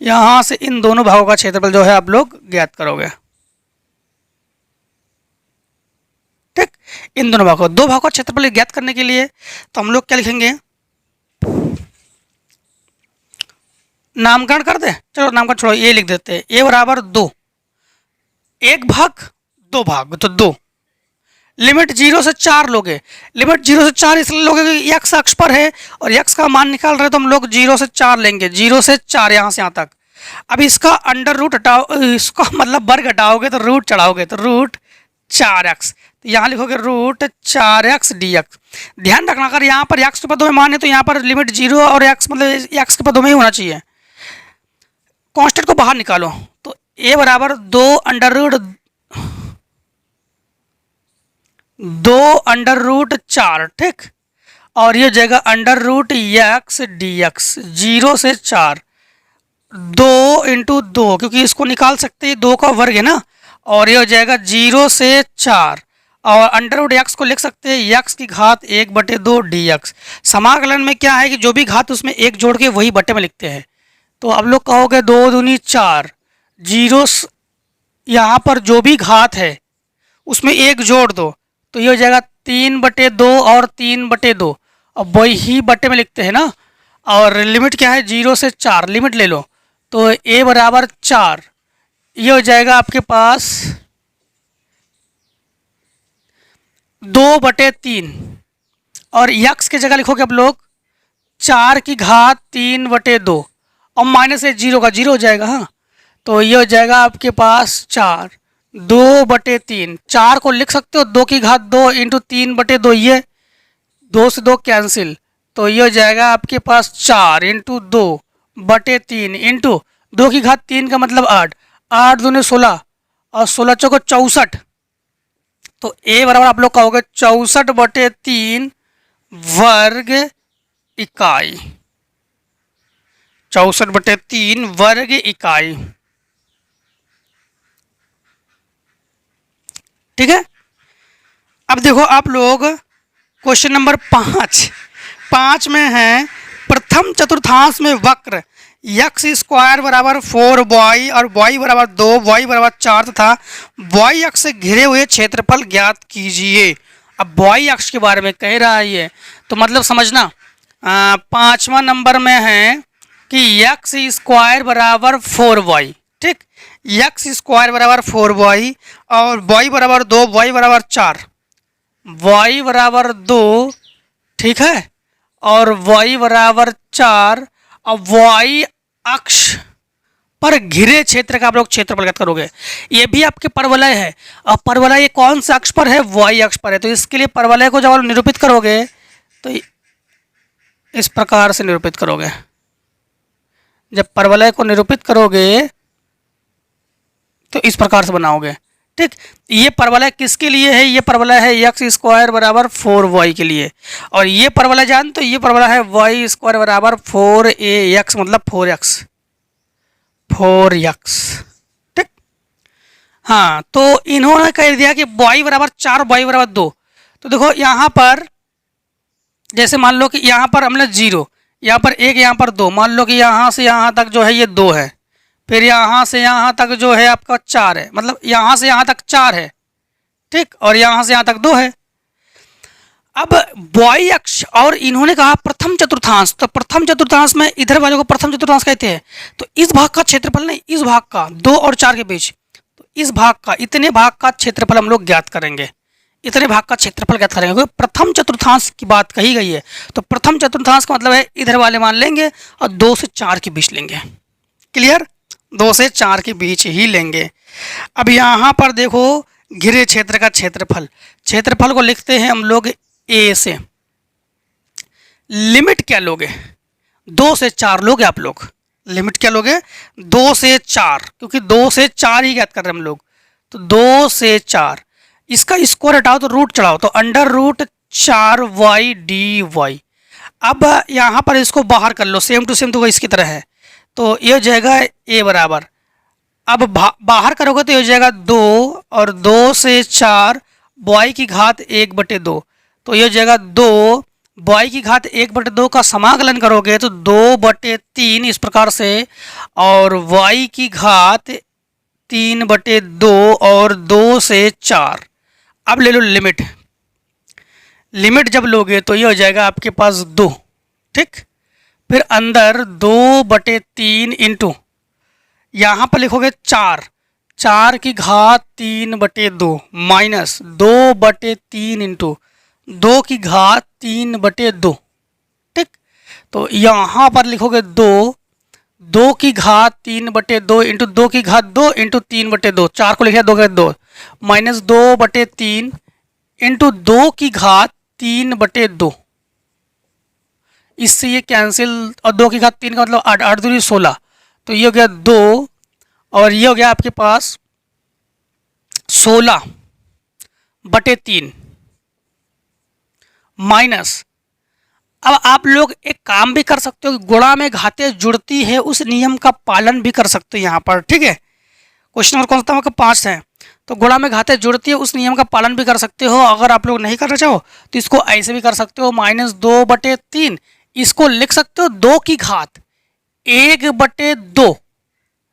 यहां से इन दोनों भागों का क्षेत्रफल जो है आप लोग ज्ञात करोगे। ठीक, इन दोनों भागों, दो भागों का क्षेत्रफल ज्ञात करने के लिए तो हम लोग क्या लिखेंगे, नामकरण कर दे, चलो नामकरण छोड़ो, ये लिख देते हैं a बराबर 2, 1 भाग 2 भाग, तो 2, लिमिट 0 से 4 लोगे, लिमिट 0 से 4 इसलिए लोगे कि x अक्ष पर है और x का मान निकाल रहे तो हम लोग 0 से 4 लेंगे, 0 से 4 यहाँ से यहाँ तक। अब इसका अंडर रूट हटाओ, इसका मतलब वर्ग हटाओगे तो रूट चढ़ाओगे, तो रूट 4x, तो यहाँ लिखोगे रूट 4x dx। ध्यान रखना अगर यहाँ पर x के पदों में मान है तो यहाँ पर लिमिट 0 और x मतलब x के पदों में ही होना चाहिए। कांस्टेंट को बाहर निकालो, तो a बराबर 2 अंडर रूट 4, ठीक, और ये जगह अंडर रूट x dx, 0 से 4, 2 इंटू 2, क्योंकि इसको निकाल सकते हैं 2 का वर्ग है ना, और ये हो जाएगा 0 से 4, और अंडर रूट x को लिख सकते हैं x की घात 1/2 dx। समाकलन में क्या है कि जो भी घात उसमें 1 जोड़ के वही बटे में लिखते हैं, तो अब लोग कहोगे 2 दूनी 4, 0 यहाँ पर जो भी घात है उसमें 1 जोड़ दो, तो ये हो जाएगा 3/2 और 3/2, अब वही बटे में लिखते हैं ना, और लिमिट क्या है 0 से 4, लिमिट ले लो, तो a बराबर 4, ये हो जाएगा आपके पास 2/3, और x की जगह लिखोगे आप लोग 4 की घात 3/2, और माइनस है 0 का 0 हो जाएगा, हाँ, तो ये हो जाएगा आपके पास 4, 2/3, 4 को लिख सकते हो 2 की घात 2 इंटू 3/2, ये 2 से 2 कैंसिल, तो ये हो जाएगा आपके पास 4 इंटू 2/3 इंटू 2 की घात 3 का मतलब 8, 8 दूने 16 और 16 चौको 64, तो a बराबर आप लोग कहोगे 64/3 वर्ग इकाई, 64/3 वर्ग इकाई। ठीक है, अब देखो आप लोग क्वेश्चन नंबर 5 में है प्रथम चतुर्थांश में वक्र x स्क्वायर बराबर 4y और y बराबर 2, y बराबर 4 तथा y अक्ष से घिरे हुए क्षेत्रफल ज्ञात कीजिए। अब y अक्ष के बारे में कह रहा है ये, तो मतलब समझना 5वां नंबर में है कि x स्क्वायर बराबर 4y, ठीक, x स्क्वायर बराबर 4y और y बराबर 2, y बराबर 4, y बराबर 2, ठीक है, और y बराबर 4, अब y अक्ष पर घिरे क्षेत्र का आप लोग क्षेत्रफल ज्ञात करोगे। ये भी आपके परवलय है, और परवलय ये कौन सा अक्ष पर है? वाई अक्ष पर है। तो इसके लिए परवलय को जब आप निरूपित करोगे तो इस प्रकार से निरूपित करोगे। जब परवलय को निरूपित करोगे तो इस प्रकार से बनाओगे। ठीक, ये परवलय किसके लिए है? ये परवलय है एक्स स्क्वायर बराबर 4y के लिए, और ये परवलय जान तो ये परवलय है वाई स्क्वायर बराबर 4ax मतलब 4x। ठीक, हाँ, तो इन्होंने कह दिया कि y बराबर 4 y बराबर 2। तो देखो यहाँ पर जैसे मान लो कि यहाँ पर हमने 0, यहाँ पर 1, यहाँ पर 2, मान लो कि यहाँ से यहाँ तक जो है ये 2 है, फिर यहाँ से यहाँ तक जो है आपका 4 है, मतलब यहाँ से यहाँ तक 4 है। ठीक, और यहाँ से यहाँ तक 2 है। अब वाई अक्ष और इन्होंने कहा प्रथम चतुर्थांश, तो प्रथम चतुर्थांश में इधर वाले को प्रथम चतुर्थांश कहते हैं। तो इस भाग का क्षेत्रफल नहीं, इस भाग का 2 और 4 के बीच, तो इस भाग का, इतने भाग का क्षेत्रफल हम लोग ज्ञात करेंगे। इतने भाग का क्षेत्रफल ज्ञात करेंगे क्योंकि प्रथम चतुर्थांश की बात कही गई है। तो प्रथम चतुर्थांश का मतलब है इधर वाले मान लेंगे और 2 से 4 के बीच लेंगे। क्लियर? 2 से 4 के बीच ही लेंगे। अब यहाँ पर देखो घिरे क्षेत्र का क्षेत्रफल, क्षेत्रफल को लिखते हैं हम लोग ए से। लिमिट क्या लोगे? 2 से 4 लोगे आप लोग। लिमिट क्या लोगे? 2 से 4, क्योंकि 2 से 4 ही ज्ञात कर रहे हैं हम लोग। तो 2 से 4, इसका स्क्वायर हटाओ तो रूट चढ़ाओ, तो अंडर रूट 4y dy। अब यहाँ पर इसको बाहर कर लो, सेम टू सेम तो इसकी तरह है। तो ये हो जाएगा a बराबर, अब बाहर करोगे तो ये हो जाएगा 2, और 2 से 4 y की घात 1/2, तो ये हो जाएगा 2 y की घात 1/2 का समाकलन करोगे तो 2/3 इस प्रकार से, और y की घात 3/2 और 2 से 4। अब ले लो लिमिट, लिमिट जब लोगे तो ये हो जाएगा आपके पास 2। ठीक, फिर अंदर 2/3 इंटू यहाँ पर लिखोगे 4, 4 की घात 3/2 माइनस 2/3 इंटू 2 की घात 3/2। ठीक, तो यहाँ पर लिखोगे 2, 2 की घात 3/2 इंटू 2 की घात 2 इंटू 3/2, 4 को लिखा 2 के 2 माइनस 2/3 इंटू 2 की घात 3/2। इससे ये कैंसिल, और 2 की घात 3 का मतलब 8, 8 दूनी 16, तो ये हो गया 2, और ये हो गया आपके पास 16/3 माइनस। अब आप लोग एक काम भी कर सकते हो, गुणा में घातें जुड़ती है उस नियम का पालन भी कर सकते हो यहाँ पर। ठीक है, क्वेश्चन नंबर कौन सा था? 5 है। तो गुणा में घातें जुड़ती है उस नियम का पालन भी कर सकते हो। अगर आप लोग नहीं करना चाहो तो इसको ऐसे भी कर सकते हो, -2/3, इसको लिख सकते हो 2 की घात 1/2,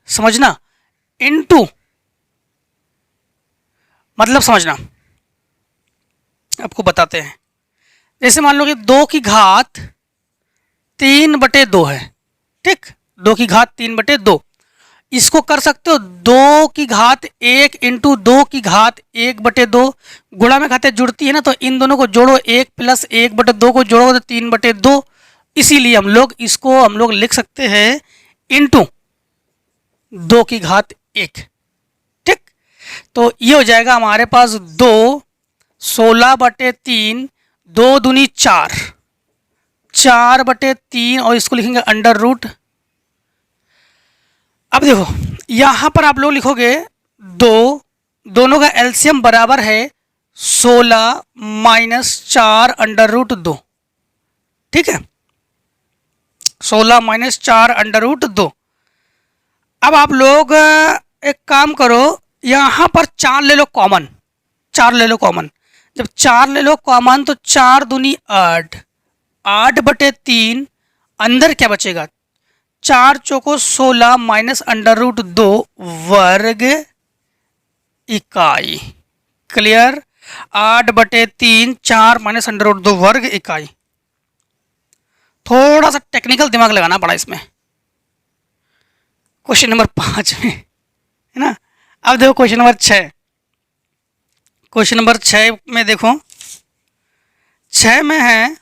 समझना, इनटू, मतलब समझना, आपको बताते हैं। जैसे मान लो कि 2 की घात 3/2 है। ठीक, 2 की घात 3/2, इसको कर सकते हो 2 की घात 1 इंटू 2 की घात 1/2। गुणा में घातें जुड़ती है ना, तो इन दोनों को जोड़ो, 1 प्लस 1/2 को जोड़ो तो 3/2। इसीलिए हम लोग लिख सकते हैं इंटू 2 की घात 1। ठीक, तो ये हो जाएगा हमारे पास 2, 16/3, 2 दूनी 4, 4/3, और इसको लिखेंगे अंडर रूट। अब देखो यहाँ पर आप लोग लिखोगे 2, दोनों का एलसीएम बराबर है 16 माइनस 4 अंडर रूट 2। ठीक है, 16 माइनस 4 अंडर रूट 2। अब आप लोग एक काम करो, यहाँ पर 4 ले लो कॉमन, 4 ले लो कॉमन। जब 4 ले लो कॉमन तो 4 दूनी 8, 8/3, अंदर क्या बचेगा? 4 चौको 16 माइनस अंडर रूट 2 वर्ग इकाई। क्लियर? 8/3, 4 माइनस अंडर रूट 2 वर्ग इकाई। थोड़ा सा टेक्निकल दिमाग लगाना पड़ा इसमें, क्वेश्चन नंबर 5 में, है ना। अब देखो क्वेश्चन नंबर 6, क्वेश्चन नंबर 6 में देखो, 6 में है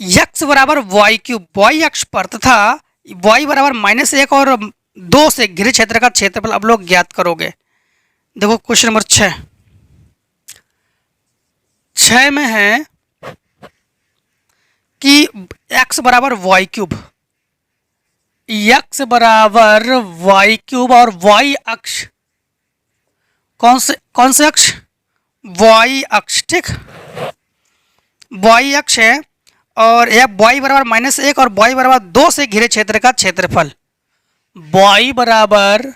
x बराबर y क्यूब, y अक्ष पर तथा y बराबर -1 और 2 से घिरे क्षेत्र का क्षेत्रफल अब लोग ज्ञात करोगे। देखो क्वेश्चन नंबर 6 में है कि x बराबर वाई क्यूब, x बराबर वाई क्यूब और y अक्ष कौन से अक्ष, y अक्ष, ठीक, y अक्ष है और यह y बराबर -1 और y बराबर 2 से घिरे क्षेत्र का क्षेत्रफल, y बराबर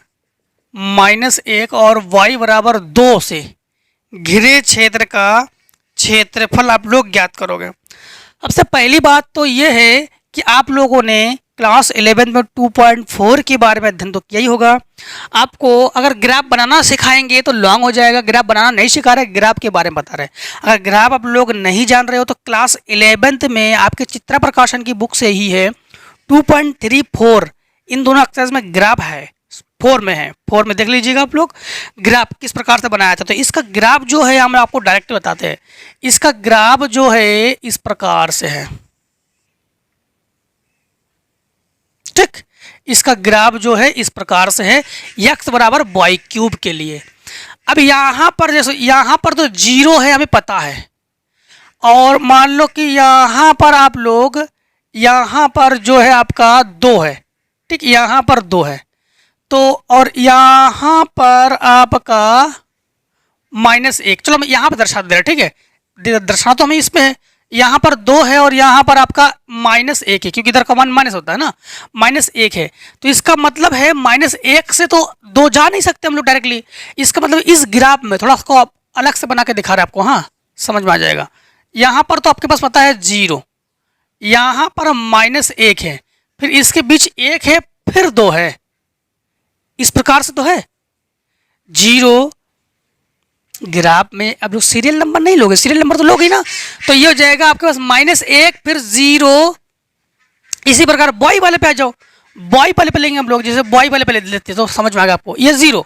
-1 और y बराबर 2 से घिरे क्षेत्र का क्षेत्रफल आप लोग ज्ञात करोगे। सबसे पहली बात तो ये है कि आप लोगों ने क्लास 11 में 2.4 के बारे में अध्ययन तो किया ही होगा। आपको अगर ग्राफ बनाना सिखाएंगे तो लॉन्ग हो जाएगा, ग्राफ बनाना नहीं सिखा रहे, ग्राफ के बारे में बता रहे। अगर ग्राफ आप लोग नहीं जान रहे हो तो क्लास 11th में आपके चित्रा प्रकाशन की बुक से ही है 2.34, इन दोनों एक्सरसाइज में ग्राफ है, 4 में है, 4 में देख लीजिएगा आप लोग ग्राफ किस प्रकार से बनाया था। तो इसका ग्राफ जो है हम आपको डायरेक्ट बताते हैं। इसका ग्राफ जो है इस प्रकार से है, ठीक, इसका ग्राफ जो है इस प्रकार से है x बराबर वाई क्यूब के लिए। अब यहाँ पर जैसे यहाँ पर तो 0 है हमें पता है, और मान लो कि यहाँ पर आप लोग यहाँ पर जो है आपका 2 है, ठीक, यहाँ पर 2 है तो, और यहाँ पर आपका -1, चलो हम यहाँ पर दर्शा दे रहे, ठीक है, दर्शाना तो हमें इसमें है, यहाँ पर 2 है और यहाँ पर आपका -1 है, क्योंकि इधर का मान माइनस होता है ना, -1 है, तो इसका मतलब है -1 से तो 2 जा नहीं सकते हम लोग डायरेक्टली। इसका मतलब इस ग्राफ में थोड़ा उसको अलग से बना के दिखा रहे हैं आपको, हाँ समझ में आ जाएगा। यहाँ पर तो आपके पास पता है 0, यहाँ पर -1 है, फिर इसके बीच 1 है, फिर 2 है, इस प्रकार से तो है 0। ग्राफ में अब लोग सीरियल नंबर नहीं लोगे, सीरियल नंबर तो लोगे ना, तो ये हो जाएगा आपके पास -1 फिर 0। इसी प्रकार बॉय वाले पे आ जाओ, बॉय वाले पे लेंगे हम लोग, जैसे बॉय वाले पे लेते तो समझ में आ गया आपको, ये 0।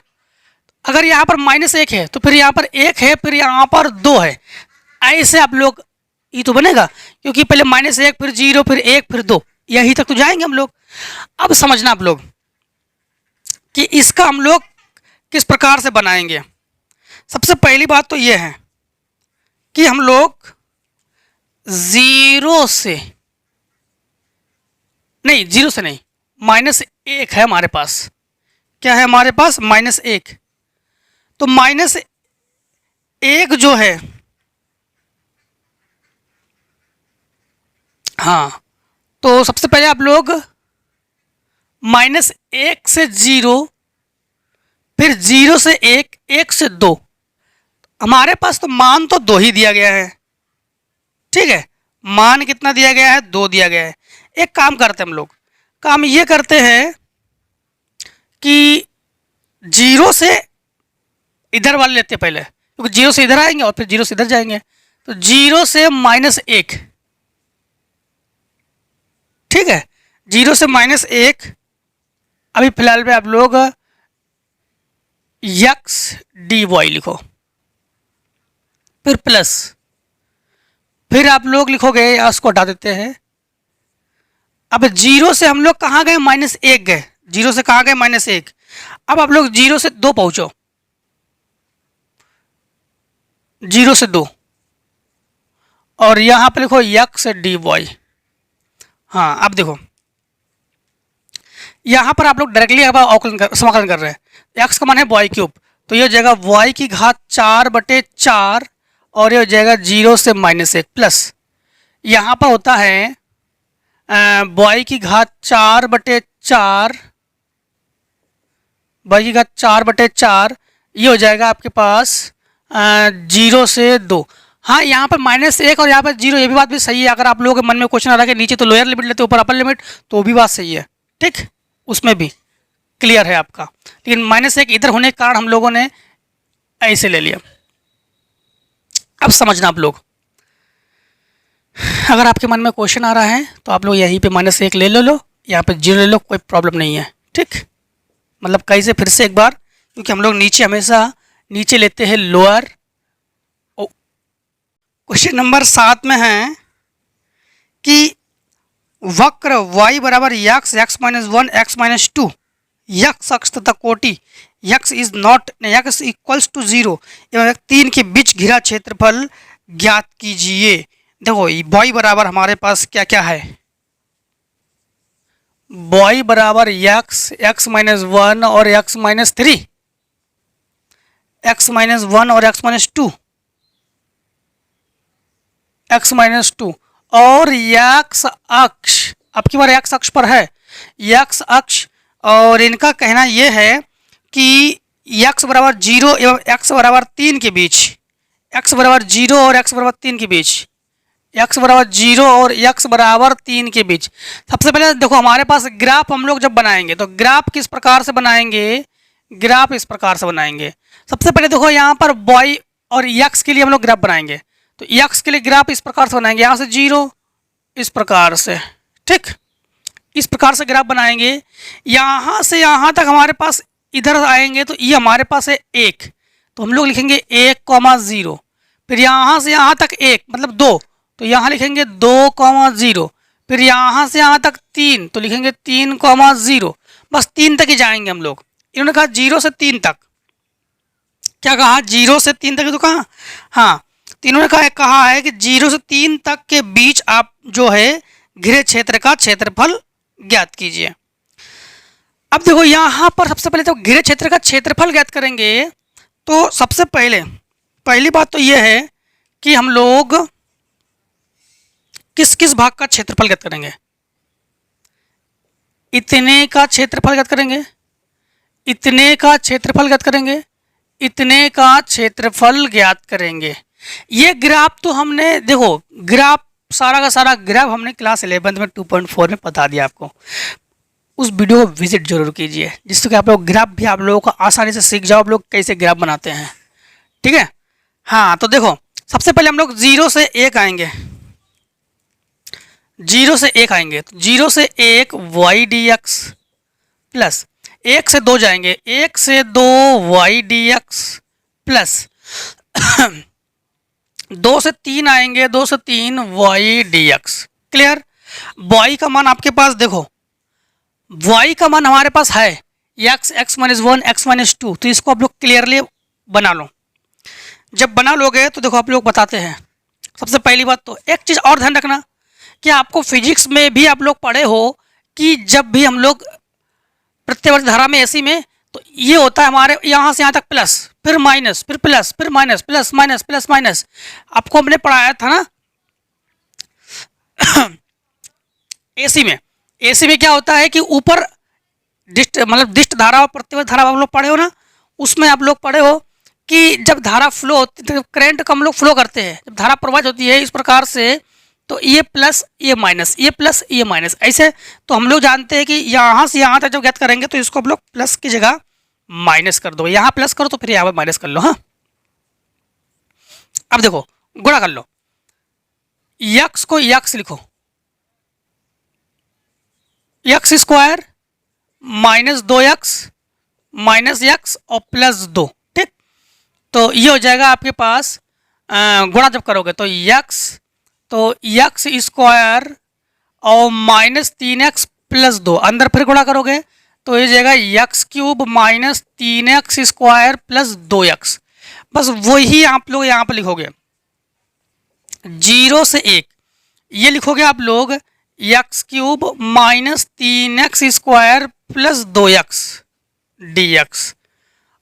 अगर यहाँ पर -1 है तो फिर यहाँ पर 1 है, फिर यहाँ पर 2 है, ऐसे आप लोग ये तो बनेगा, क्योंकि पहले -1 फिर 0 फिर 1 फिर 2, यही तक तो जाएंगे हम लोग। अब समझना आप लोग कि इसका हम लोग किस प्रकार से बनाएंगे। सबसे पहली बात तो ये है कि हम लोग 0 से नहीं, -1 है हमारे पास, क्या है हमारे पास -1, तो -1 जो है, हाँ, तो सबसे पहले आप लोग -1 से 0, फिर 0 से 1, 1 से 2, हमारे पास तो मान तो 2 ही दिया गया है, ठीक है, मान कितना दिया गया है, 2 दिया गया है। एक काम करते हैं हम लोग, काम ये करते हैं कि 0 से इधर वाले लेते हैं पहले, क्योंकि 0 से इधर आएंगे और फिर 0 से इधर जाएंगे, तो 0 से -1, ठीक है, 0 से -1, अभी फिलहाल में आप लोग x dy लिखो, फिर प्लस, फिर आप लोग लिखोगे, उसको हटा देते हैं। अब 0 से हम लोग कहाँ गए, -1 गए, 0 से कहाँ गए, -1। अब आप लोग 0 से 2 पहुंचो, 0 से 2, और यहां पर लिखो x dy। हाँ, अब देखो यहां पर आप लोग डायरेक्टली समाकलन कर रहे हैं, x का मान है वाई क्यूब, तो ये हो जाएगा y की घात 4/4, और ये हो जाएगा 0 से -1 प्लस, यहाँ पर होता है y की घात 4/4, y की घात 4/4, ये हो जाएगा आपके पास 0 से 2। हाँ, यहाँ पर -1 और यहाँ पर 0, ये भी बात भी सही है। अगर आप लोगों के मन में क्वेश्चन आ रहा है कि नीचे तो लोअर लिमिट लेते ऊपर अपर लिमिट, तो भी बात सही है, ठीक, उसमें भी क्लियर है आपका, लेकिन -1 इधर होने के कारण हम लोगों ने ऐसे ले लिया। अब समझना आप लोग, अगर आपके मन में क्वेश्चन आ रहा है तो आप लोग यहीं पे -1 ले लो, यहाँ पे 0 ले लो, कोई प्रॉब्लम नहीं है, ठीक। मतलब कैसे, फिर से एक बार, क्योंकि हम लोग नीचे हमेशा नीचे लेते हैं लोअर। क्वेश्चन नंबर 7 में है कि वक्र y बराबर x, x minus 1, x minus 2, x अक्ष तथा कोटि x is not x equals to 0 एवं 3 के बीच घिरा क्षेत्रफल ज्ञात कीजिए। देखो y बराबर हमारे पास क्या क्या है, y बराबर x, x माइनस 1 और x माइनस 3, x माइनस 1 और x माइनस 2, x माइनस 2 और x अक्ष आपकी बार x अक्ष पर है, x अक्ष। और इनका कहना यह है कि x बराबर 0 एवं x बराबर 3 के बीच, x बराबर 0 और x बराबर 3 के बीच, x बराबर 0 और x बराबर 3 के बीच। सबसे पहले देखो हमारे पास ग्राफ हम लोग जब बनाएंगे तो ग्राफ किस प्रकार से बनाएंगे, ग्राफ इस प्रकार से बनाएंगे। सबसे पहले देखो यहाँ पर y और x के लिए हम लोग ग्राफ बनाएंगे, तो x के लिए ग्राफ इस प्रकार से बनाएंगे, यहाँ से 0 इस प्रकार से, ठीक, इस प्रकार से ग्राफ बनाएंगे। यहाँ से यहाँ तक हमारे पास इधर आएंगे तो ये हमारे पास है 1, तो हम लोग लिखेंगे 1,0। फिर यहाँ से यहाँ तक 1 मतलब 2, तो यहाँ लिखेंगे 2,0। फिर यहाँ से यहाँ तक 3, तो लिखेंगे 3,0। बस 3 तक ही जाएंगे हम लोग। इन्होंने कहा 0 से 3 तक, क्या कहा, 0 से 3 तक, तो कहा हाँ, तो इन्होंने कहा है कि 0 से 3 तक के बीच आप जो है घिरे क्षेत्र का क्षेत्रफल ज्ञात कीजिए। अब देखो यहाँ पर सबसे पहले तो घिरे क्षेत्र का क्षेत्रफल ज्ञात करेंगे, तो सबसे पहली बात तो यह है कि हम लोग किस किस भाग का क्षेत्रफल ज्ञात करेंगे, इतने का क्षेत्रफल ज्ञात करेंगे, इतने का क्षेत्रफल ज्ञात करेंगे, इतने का क्षेत्रफल ज्ञात करेंगे। ये ग्राफ तो हमने देखो ग्राफ सारा का सारा ग्राफ हमने क्लास 11 में 2.4 में बता दिया आपको, उस वीडियो को विजिट जरूर कीजिए जिससे कि आप लोग ग्राफ भी आप लोगों को आसानी से सीख जाओ आप लोग कैसे ग्राफ बनाते हैं, ठीक है। हाँ तो देखो सबसे पहले हम लोग 0 से 1 आएंगे, 0 से 1 आएंगे तो 0 से 1 y dx प्लस 1 से 2 जाएंगे, 1 से 2 y dx प्लस 2 से 3 आएंगे, 2 से 3 y dx। क्लियर। y का मान आपके पास देखो, y का मान हमारे पास है x, x minus 1, x minus 2, तो इसको आप लोग क्लियरली बना लो। जब बना लोगे तो देखो आप लोग बताते हैं। सबसे पहली बात तो एक चीज़ और ध्यान रखना कि आपको फिजिक्स में भी आप लोग पढ़े हो कि जब भी हम लोग प्रत्यवर्ती धारा में ऐसी में तो ये होता है हमारे यहाँ से यहाँ तक प्लस, फिर माइनस, फिर प्लस, फिर minus, plus minus, plus minus, आपको हमने पढ़ाया था ना। एसी में क्या होता है कि ऊपर डिस्ट मतलब डिस्ट धारा और प्रत्यवर्ती धारा आप लोग पढ़े हो ना, उसमें आप लोग पढ़े हो कि जब धारा फ्लो होती, करंट का हम लोग फ्लो करते हैं, जब धारा प्रवाहित होती है इस प्रकार से, तो ये प्लस ये माइनस, ये प्लस ये माइनस, ऐसे। तो हम लोग जानते हैं कि यहाँ से यहाँ तक जब ज्ञात करेंगे तो इसको हम लोग प्लस की जगह माइनस कर दो, यहाँ प्लस करो तो फिर यहाँ पर माइनस कर लो। हाँ अब देखो गुणा कर लो, यक्स को यक्स लिखो, x square minus 2x minus x और प्लस 2, ठीक। तो ये हो जाएगा आपके पास गुणा जब करोगे तो यक्स, तो यक्स स्क्वायर और माइनस 3x प्लस 2, अंदर फिर गुणा करोगे तो ये जाएगा x cube minus 3x square plus 2x। बस वही आप लोग यहाँ पर लिखोगे। 0 से 1 ये लिखोगे आप लोग x cube minus 3x square plus 2x dx,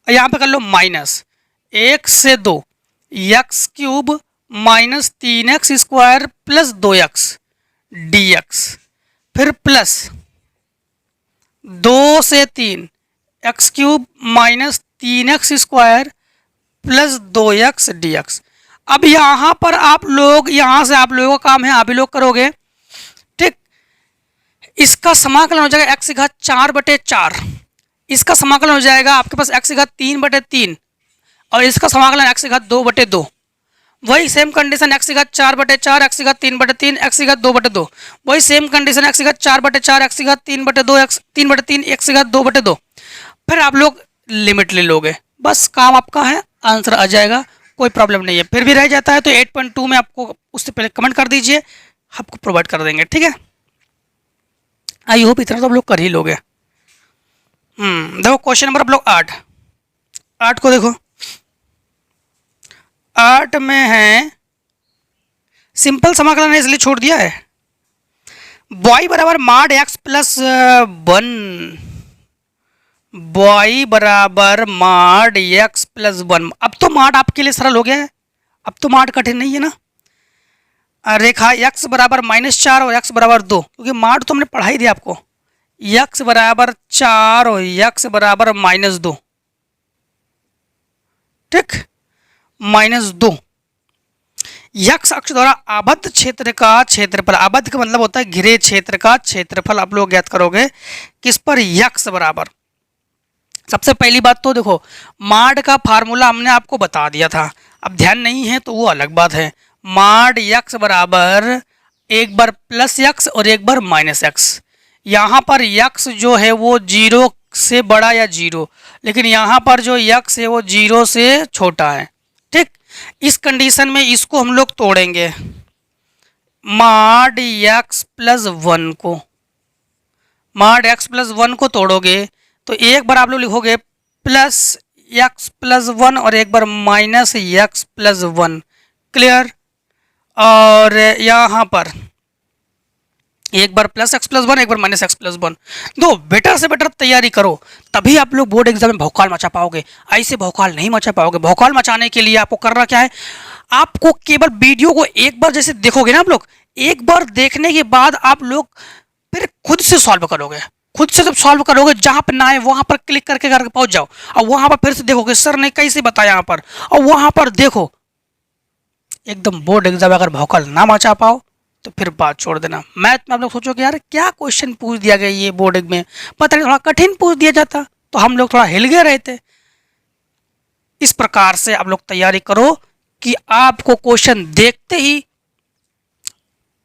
यहाँ पे कर लो माइनस 1 से 2 x cube minus 3x square plus 2x dx, फिर प्लस 2 से 3 x cube minus 3x square plus 2x dx। अब यहाँ पर आप लोग, यहाँ से आप लोगों का काम है आप ही लोग करोगे, ठीक। इसका समाकलन हो जाएगा x की घात 4/4, इसका समाकलन हो जाएगा आपके पास x की घात 3/3 और इसका समाकलन x की घात 2/2। वही सेम कंडीशन x की घात 4/4, x की घात 3/3, x की घात 2/2, वही सेम कंडीशन x की घात 4/4, x की घात 3/2, x 3/3, x की घात 2/2। फिर आप लोग लिमिट ले लोगे, बस काम आपका है, आंसर आ जाएगा, कोई प्रॉब्लम नहीं है। फिर भी रह जाता है तो 8.2 में आपको उससे पहले कमेंट कर दीजिए, आपको प्रोवाइड कर देंगे, ठीक है। आई होप इतना तो आप लोग कर ही लोगे। देखो क्वेश्चन नंबर आप लोग 8 8 को देखो। 8 में है सिंपल समाकलन है इसलिए छोड़ दिया है। बॉय बराबर माड एक्स प्लस 1, बॉय बराबर माड एक्स प्लस 1। अब तो माड आपके लिए सरल हो गया है, अब तो माड कठिन नहीं है ना। रेखा x बराबर -4 और x बराबर 2, क्योंकि माड तो हमने पढ़ा ही दिया आपको। x बराबर 4 और x बराबर -2, ठीक, -2। x अक्ष द्वारा आबद्ध क्षेत्र का क्षेत्रफल, आबद्ध का मतलब होता है घिरे क्षेत्र का क्षेत्रफल आप लोग ज्ञात करोगे किस पर, x बराबर। सबसे पहली बात तो देखो माड का फार्मूला हमने आपको बता दिया था, अब ध्यान नहीं है तो वो अलग बात है। माड x बराबर एक बार प्लस x और एक बार -x। यहाँ पर x जो है वो 0 से बड़ा या 0, लेकिन यहाँ पर जो x है वो 0 से छोटा है, ठीक। इस कंडीशन में इसको हम लोग तोड़ेंगे, माड x प्लस 1 को, माड x प्लस 1 को तोड़ोगे तो एक बार आप लोग लिखोगे प्लस x प्लस 1 और एक बार -x प्लस 1, क्लियर। और यहाँ पर एक बार प्लस x प्लस 1 एक बार -x प्लस 1। दो बेटर से बेटर तैयारी करो, तभी आप लोग बोर्ड एग्जाम में भौकाल मचा पाओगे, ऐसे भौकाल नहीं मचा पाओगे। भौकाल मचाने के लिए आपको करना क्या है, आपको केवल वीडियो को एक बार जैसे देखोगे ना आप लोग, एक बार देखने के बाद आप लोग फिर खुद से सॉल्व करोगे। खुद से जब सॉल्व करोगे जहां पर ना है वहां पर क्लिक करके पहुंच जाओ, और वहां पर फिर से देखोगे सर ने कैसे बताया यहाँ पर, और वहां पर देखो एकदम बोर्ड एग्जाम अगर भौकाल ना मचा पाओ तो फिर बात छोड़ देना। मैथ में आप लोग सोचोगे यार क्या क्वेश्चन पूछ दिया गया ये बोर्ड में, पता नहीं थोड़ा कठिन पूछ दिया जाता तो हम लोग थोड़ा हिल गए रहते। इस प्रकार से आप लोग तैयारी करो कि आपको क्वेश्चन देखते ही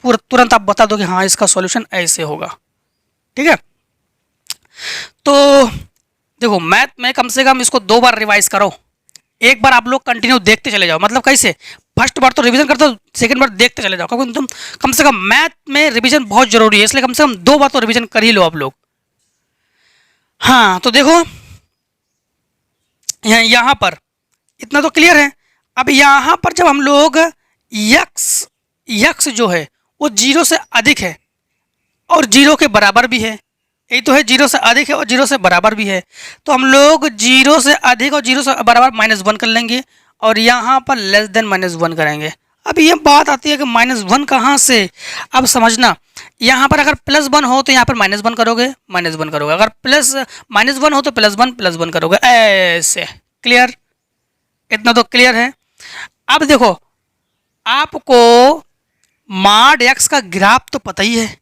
पूरा तुरंत आप बता दो कि हाँ इसका सॉल्यूशन ऐसे होगा, ठीक है। तो देखो मैथ में कम से कम इसको 2 बार रिवाइज करो, एक बार आप लोग कंटिन्यू देखते चले जाओ। मतलब कैसे, फर्स्ट बार तो रिवीजन करते हो, सेकंड बार देखते चले जाओ, क्योंकि तुम कम से कम मैथ में रिवीजन बहुत जरूरी है, इसलिए कम से कम 2 बार तो रिवीजन कर ही लो आप लोग। हाँ तो देखो यहाँ पर इतना तो क्लियर है। अब यहाँ पर जब हम लोग यक्स जो है वो 0 से अधिक है और 0 के बराबर भी है, यही तो है, 0 से अधिक है और 0 से बराबर भी है, तो हम लोग 0 से अधिक और 0 से बराबर -1 कर लेंगे और यहाँ पर लेस देन -1 करेंगे। अब ये बात आती है कि -1 कहाँ से, अब समझना, यहाँ पर अगर +1 हो तो यहाँ पर -1 करोगे, -1 करोगे, अगर -1 हो तो +1 करोगे, ऐसे। क्लियर, इतना तो क्लियर है। अब देखो आपको माड x का ग्राफ तो पता ही है,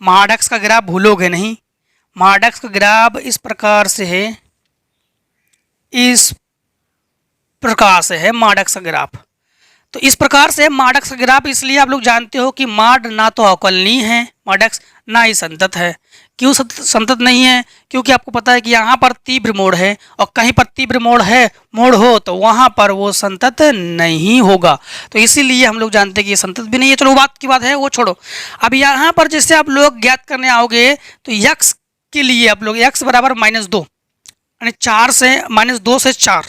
माड x का ग्राफ भूलोगे नहीं। माड x का ग्राफ इस प्रकार से है, इस प्रकार से है माड x का ग्राफ। तो इस प्रकार से माड x का ग्राफ इसलिए आप लोग जानते हो कि माड ना तो अवकलनीय है माड x, ना ही संतत है। क्यों संतत नहीं है, क्योंकि आपको पता है कि यहाँ पर तीव्र मोड़ है और कहीं पर तीव्र मोड़ हो तो वहाँ पर वो संतत नहीं होगा, तो इसीलिए हम लोग जानते हैं कि ये संतत भी नहीं है। चलो बात की बात है वो छोड़ो। अब यहाँ पर जैसे आप लोग ज्ञात करने आओगे तो यक्स के लिए आप लोग x बराबर -2 यानी 4 से -2 से 4,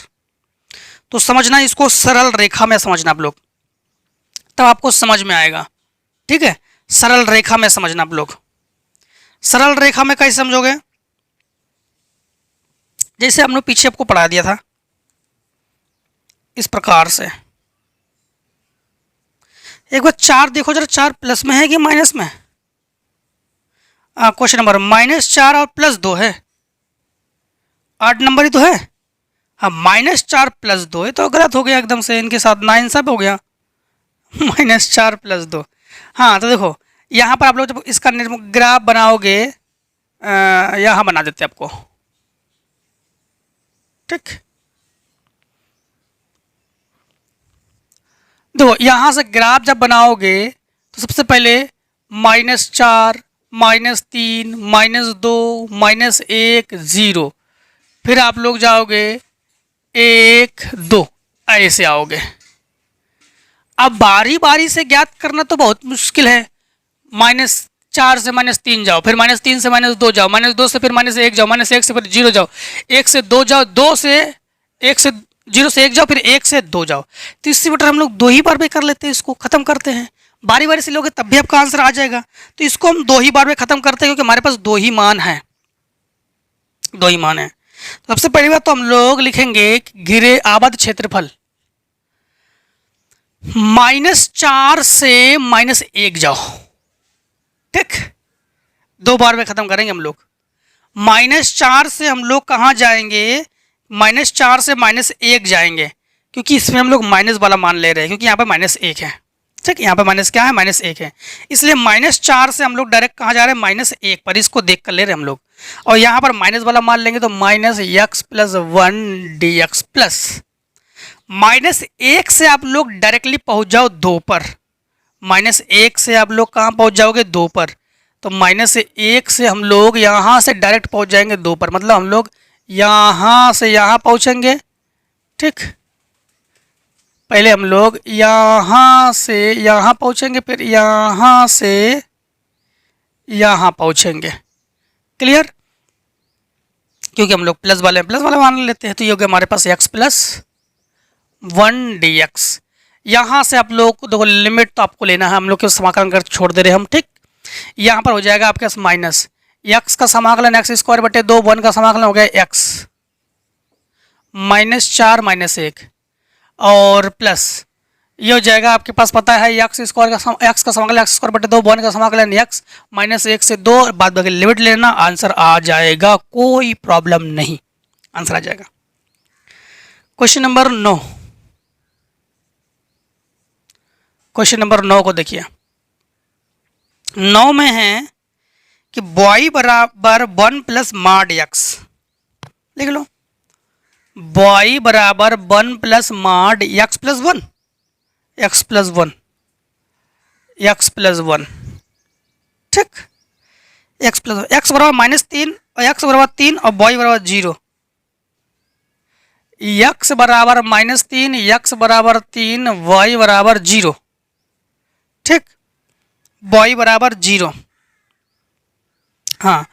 तो समझना इसको सरल रेखा में समझना आप लोग, तब आपको समझ में आएगा, ठीक है। सरल रेखा में समझना आप लोग। सरल रेखा में कैसे समझोगे, जैसे हमने पीछे आपको पढ़ा दिया था इस प्रकार से। एक बार 4 देखो जरा, 4 प्लस में है कि माइनस में, क्वेश्चन नंबर -4 और +2 है, 8 नंबर ही तो है। हाँ -4 + 2 ये तो गलत हो गया एकदम से, इनके साथ नाइंसाफ हो गया, -4 + 2। हाँ तो देखो यहाँ पर आप लोग जब इसका ग्राफ बनाओगे, यहाँ बना देते आपको, ठीक। देखो यहाँ से ग्राफ जब बनाओगे तो सबसे पहले -4 -3 -2 -1 0, फिर आप लोग जाओगे 1 2, ऐसे आओगे। अब बारी बारी से ज्ञात करना तो बहुत मुश्किल है, 4 से -3 जाओ, फिर -3 से -2 जाओ, -2 से फिर -1 जाओ, -1 से फिर 0 जाओ, 1 से 2 जाओ, 2 से 1 से 0 से 1 जाओ, फिर 1 से 2 जाओ। तो इससे बेटर हम लोग 2 ही बार में कर लेते हैं, इसको खत्म करते हैं। बारी बारी से लोगे तब भी आपका आंसर आ जाएगा। तो इसको हम 2 ही बार में खत्म करते हैं, क्योंकि हमारे पास 2 ही मान है, 2 ही मान है। तो सबसे पहली बात तो हम लोग लिखेंगे घिरे आबाद क्षेत्रफल -4 से -1 जाओ। ठीक, 2 बार में खत्म करेंगे हम लोग। -4 से हम लोग कहाँ जाएंगे, -4 से -1 जाएंगे, क्योंकि इसमें हम लोग माइनस वाला मान ले रहे हैं, क्योंकि यहाँ पे -1 है। ठीक, यहाँ पे माइनस क्या है, -1 है, इसलिए -4 से हम लोग डायरेक्ट कहाँ जा रहे हैं, -1 पर, इसको देख कर ले रहे हैं हम लोग। और यहाँ पर माइनस वाला मान लेंगे तो -x + 1 dx प्लस -1 से आप लोग डायरेक्टली पहुँच जाओ 2 पर। -1 से आप लोग कहाँ पहुँच जाओगे, 2 पर। तो -1 से हम लोग यहाँ से डायरेक्ट पहुँच जाएंगे 2 पर, मतलब हम लोग यहाँ से यहाँ पहुँचेंगे। ठीक, पहले हम लोग यहाँ से यहाँ पहुँचेंगे, फिर यहाँ से यहाँ पहुँचेंगे। क्लियर, क्योंकि हम लोग प्लस वाले मान लेते हैं। तो ये हो गया हमारे पास x + 1 dx। यहाँ से आप लोग को देखो लिमिट तो आपको लेना है, हम लोग के समाकलन कर छोड़ दे रहे हैं हम। ठीक, यहाँ पर हो जाएगा आपके पास माइनस x का समाकलन x² बटे 2, 1 का समाकलन हो गया x, -4 -1 और प्लस ये हो जाएगा आपके पास पता है x² का x का समाकलन x² बटे 2, 1 का समाकलन x, -1 से 2, बाद बाकी लिमिट लेना, आंसर आ जाएगा, कोई प्रॉब्लम नहीं, आंसर आ जाएगा। क्वेश्चन नंबर 9, क्वेश्चन नंबर 9 को देखिए। 9 में है कि y बराबर 1 + mod x। लिख लो, y बराबर 1 + mod x + 1, x + 1, x + 1। ठीक, x बराबर -3 और x बराबर 3 और y बराबर 0। x बराबर -3, x बराबर 3, y बराबर 0। ठीक, y बराबर 0। हाँ,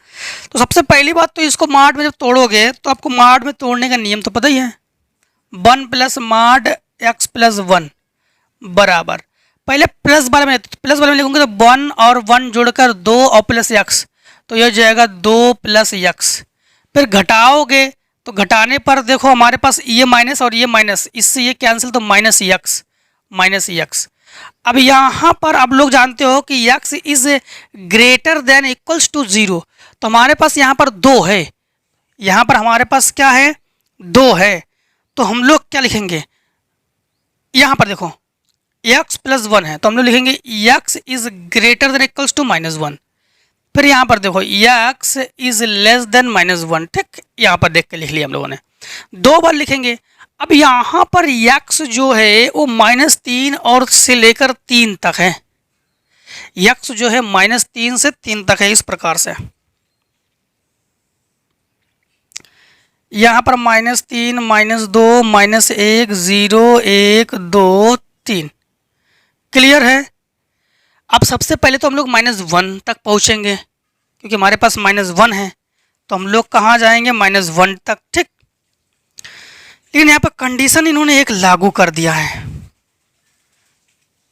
तो सबसे पहली बात तो इसको मॉड में जब तोड़ोगे तो आपको मॉड में तोड़ने का नियम तो पता ही है। 1 + mod x + 1 बराबर, पहले प्लस वाले में, प्लस वाले में लिखूंगे तो 1 और 1 जोड़कर 2 और प्लस x, तो यह जाएगा 2 + x। फिर घटाओगे तो घटाने पर देखो हमारे पास ये माइनस और ये माइनस, इससे ये कैंसिल, तो -x। अब यहाँ पर आप लोग जानते हो कि x is greater than equals to 0, तो हमारे पास यहाँ पर 2 है, यहाँ पर हमारे पास क्या है, 2 है। तो हम लोग क्या लिखेंगे, यहाँ पर देखो x + 1 है, तो हम लोग लिखेंगे x is greater than equals to -1। फिर यहाँ पर देखो x इज लेस देन -1। ठीक, यहाँ पर देख के लिख लिया हम लोगों ने, 2 बार लिखेंगे। अब यहाँ पर x जो है वो -3 और से लेकर 3 तक है, x जो है -3 से 3 तक है, इस प्रकार से। यहाँ पर -3, -2, -1, 0, 1, 2, 3। क्लियर है। अब सबसे पहले तो हम लोग -1 तक पहुँचेंगे, क्योंकि हमारे पास -1 है, तो हम लोग कहाँ जाएंगे, -1 तक। ठीक, लेकिन यहाँ पर कंडीशन इन्होंने एक लागू कर दिया है,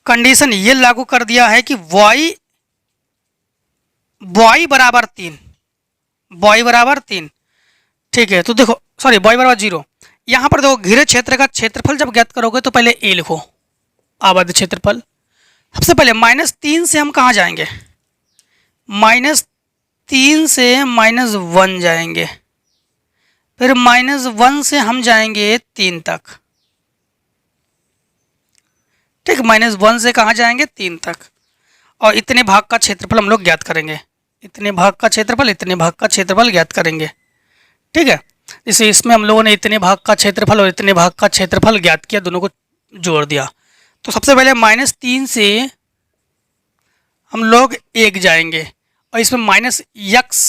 कंडीशन ये लागू कर दिया है कि y बराबर 3, y बराबर 3। ठीक है, तो देखो सॉरी y बराबर 0। यहाँ पर देखो घिरे क्षेत्र का क्षेत्रफल जब ज्ञात करोगे तो पहले a लिखो, आबादी क्षेत्रफल। सबसे पहले -3 से हम कहाँ जाएंगे, -3 से -1 जाएंगे, फिर -1 से हम जाएंगे 3 तक। ठीक, -1 से कहाँ जाएंगे, 3 तक। और इतने भाग का क्षेत्रफल हम लोग ज्ञात करेंगे, इतने भाग का क्षेत्रफल, इतने भाग का क्षेत्रफल ज्ञात करेंगे। ठीक है, जैसे इसमें हम लोगों ने इतने भाग का क्षेत्रफल और इतने भाग का क्षेत्रफल ज्ञात किया, दोनों को जोड़ दिया। तो सबसे पहले -3 से हम लोग 1 जाएंगे और इसमें -x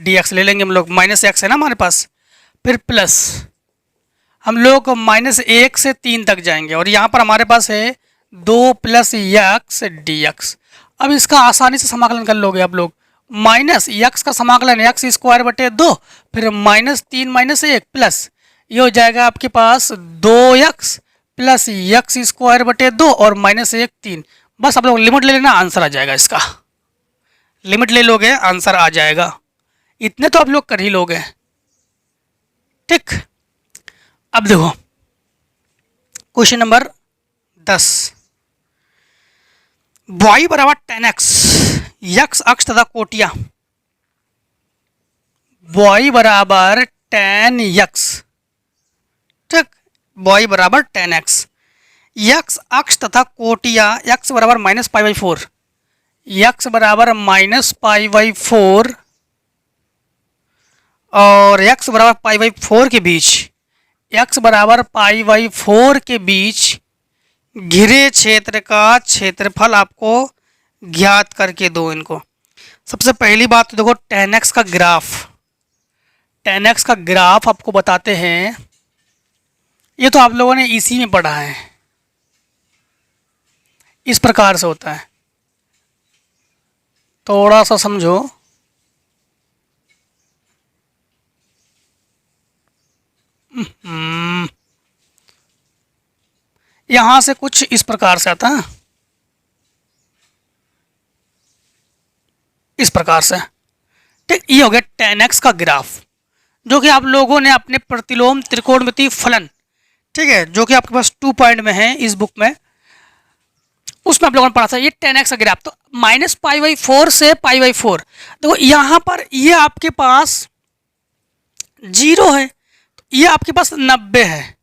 dx ले लेंगे हम लोग, -x है ना हमारे पास। फिर प्लस हम लोग -1 से 3 तक जाएंगे और यहाँ पर हमारे पास है 2 + x dx। अब इसका आसानी से समाकलन कर लोगे आप लोग। माइनस यक्स का समाकलन एक्स स्क्वायर बटे 2, फिर -3 - 1 प्लस ये हो जाएगा आपके पास 2x प्लस यक्स स्क्वायर बटे 2 और -1 3। बस आप लोग लिमिट ले लेना, आंसर आ जाएगा इसका। लिमिट ले लोगे आंसर आ जाएगा। इतने तो आप लोग कर ही लोगे। ठीक, अब देखो क्वेश्चन नंबर 10। y बराबर 10x, यक्स अक्ष तथा कोटियां। y बराबर 10x, ठीक, y बराबर 10x, यक्स अक्ष तथा कोटियां x बराबर -π/4, x बराबर -π/4 और x बराबर π/4 के बीच, x बराबर π/4 के बीच घिरे क्षेत्र का क्षेत्रफल आपको ज्ञात करके दो इनको। सबसे पहली बात तो देखो 10x का ग्राफ, 10x का ग्राफ आपको बताते हैं। ये तो आप लोगों ने इसी में पढ़ा है, इस प्रकार से होता है, थोड़ा सा समझो। यहां से कुछ इस प्रकार से आता है, इस प्रकार से। ठीक, ये हो गया 10x का ग्राफ, जो कि आप लोगों ने अपने प्रतिलोम त्रिकोणमितीय फलन, ठीक है, जो कि आपके पास 2 पॉइंट में है इस बुक में, उसमें आप लोगों ने पढ़ा था। ये 10x का ग्राफ, तो -π/4 से π/4, देखो यहाँ पर ये आपके पास 0 है, तो ये आपके पास 90 है।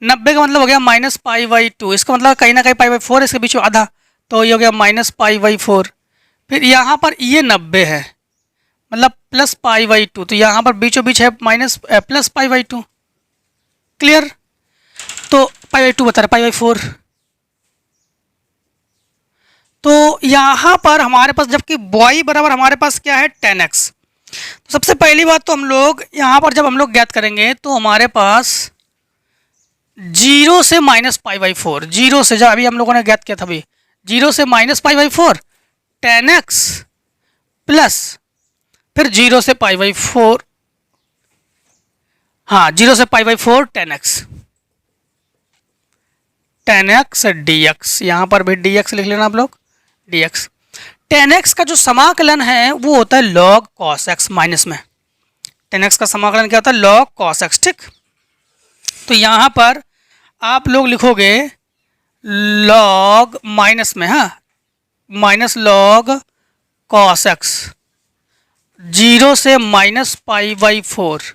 90 का मतलब हो गया -π/2, इसका मतलब कहीं ना कहीं π/4 इसके बीच में आधा, तो ये हो गया -π/4। फिर यहाँ पर ये 90 है, मतलब +π/2, तो यहाँ पर बीचों बीच है +π/2। क्लियर? तो π/2 बता रहे, π/4। तो यहाँ पर हमारे पास जबकि y बराबर हमारे पास क्या है 10x, तो सबसे पहली बात तो हम लोग यहाँ पर जब हम लोग ज्ञात करेंगे तो हमारे पास 0 से -π/4, 0 से, जब अभी हम लोगों ने ज्ञात किया था अभी, 0 से -π/4 10x प्लस फिर 0 से π/4, हाँ 0 से π/4 10x, 10x dx, यहाँ पर भी dx लिख लेना आप लोग, dx। 10x का जो समाकलन है वो होता है log cos x माइनस में। 10x का समाकलन क्या होता है? log cos x। ठीक, तो यहाँ पर आप लोग लिखोगे log माइनस में, हाँ माइनस log cos x, 0 से -π/4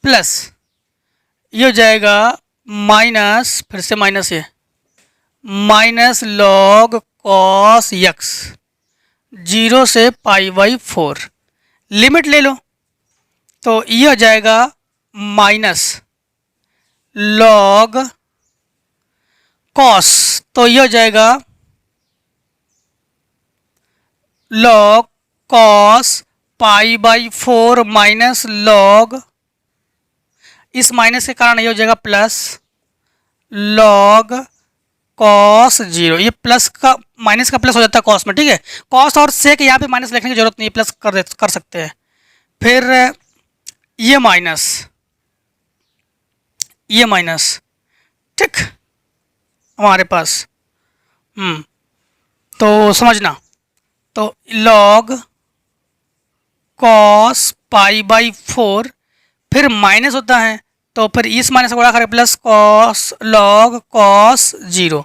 प्लस ये हो जाएगा माइनस, फिर से माइनस, ये माइनस log cos x, 0 से π/4। लिमिट ले लो तो ये हो जाएगा माइनस log cos, तो ये हो जाएगा log cos π/4 माइनस log, इस माइनस के कारण ये हो जाएगा प्लस log cos 0। ये प्लस का माइनस का प्लस हो जाता है cos में, ठीक है। cos और sec यहाँ पे माइनस लिखने की जरूरत नहीं है, प्लस कर सकते हैं। फिर ये माइनस, ये माइनस, ठीक हमारे पास, तो समझना, तो log cos π/4 फिर माइनस होता है, तो फिर इस माइनस को बड़ा करें plus cos log cos 0।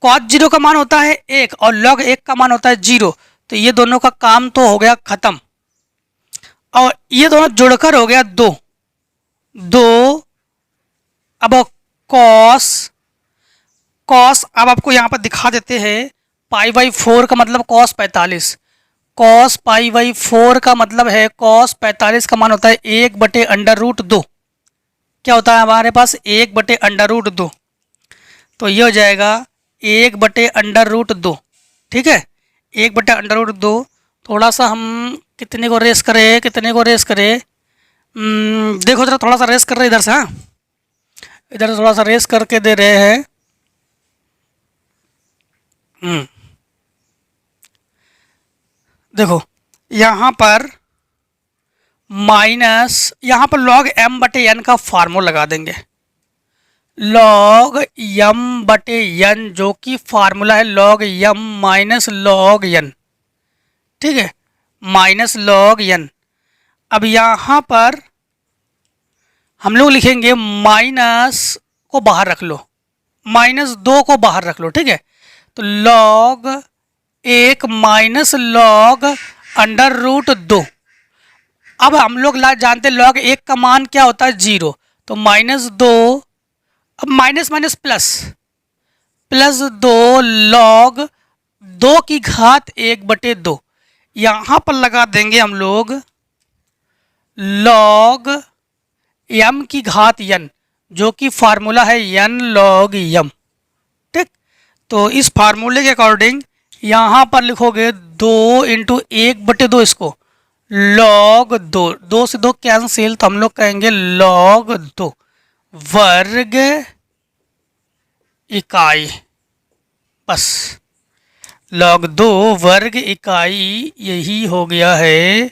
cos 0 का मान होता है 1 और log 1 का मान होता है 0, तो ये दोनों का काम तो हो गया खत्म, और ये दोनों जुड़कर हो गया 2। अब cos अब आपको यहाँ पर दिखा देते हैं, π/4 का मतलब cos 45, cos π/4 का मतलब है cos 45 का मान होता है 1/√2। क्या होता है हमारे पास? 1/√2, तो ये हो जाएगा 1/√2, ठीक है, 1/√2। थोड़ा सा हम कितने को रेस करें, देखो जरा, थोड़ा सा रेस कर रहे इधर से, हाँ इधर से थोड़ा सा रेस करके दे रहे हैं। देखो यहाँ पर माइनस, यहाँ पर log m बटे n का फार्मूला लगा देंगे। log m बटे n जो कि फार्मूला है log m minus log n, ठीक है, माइनस log n। अब यहाँ पर हम लोग लिखेंगे माइनस को बाहर रख लो, -2 को बाहर रख लो, ठीक है। तो log 1 माइनस log √2। अब हम लोग जानते हैं log 1 का मान क्या होता है 0, तो -2, अब माइनस माइनस प्लस, +2 log 2 की घात 1 बटे 2। यहाँ पर लगा देंगे हम लोग log m की घात n जो कि फार्मूला है n log m, ठीक। तो इस फार्मूले के अकॉर्डिंग यहाँ पर लिखोगे 2 × 1 बटे 2, इसको log 2, 2 से 2 कैंसिल, तो हम लोग कहेंगे log 2 वर्ग इकाई, बस log 2 वर्ग इकाई, यही हो गया है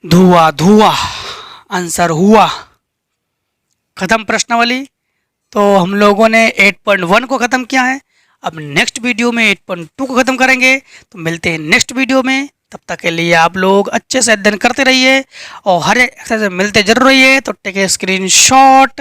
धुआं धुआं, आंसर हुआ। खत्म प्रश्नावली। तो हम लोगों ने 8.1 को ख़त्म किया है। अब नेक्स्ट वीडियो में 8.2 को ख़त्म करेंगे। तो मिलते हैं नेक्स्ट वीडियो में, तब तक के लिए आप लोग अच्छे से अध्ययन करते रहिए और हर एक एक्सरसाइज में मिलते जरूर रहिए। तो टेक ए स्क्रीनशॉट।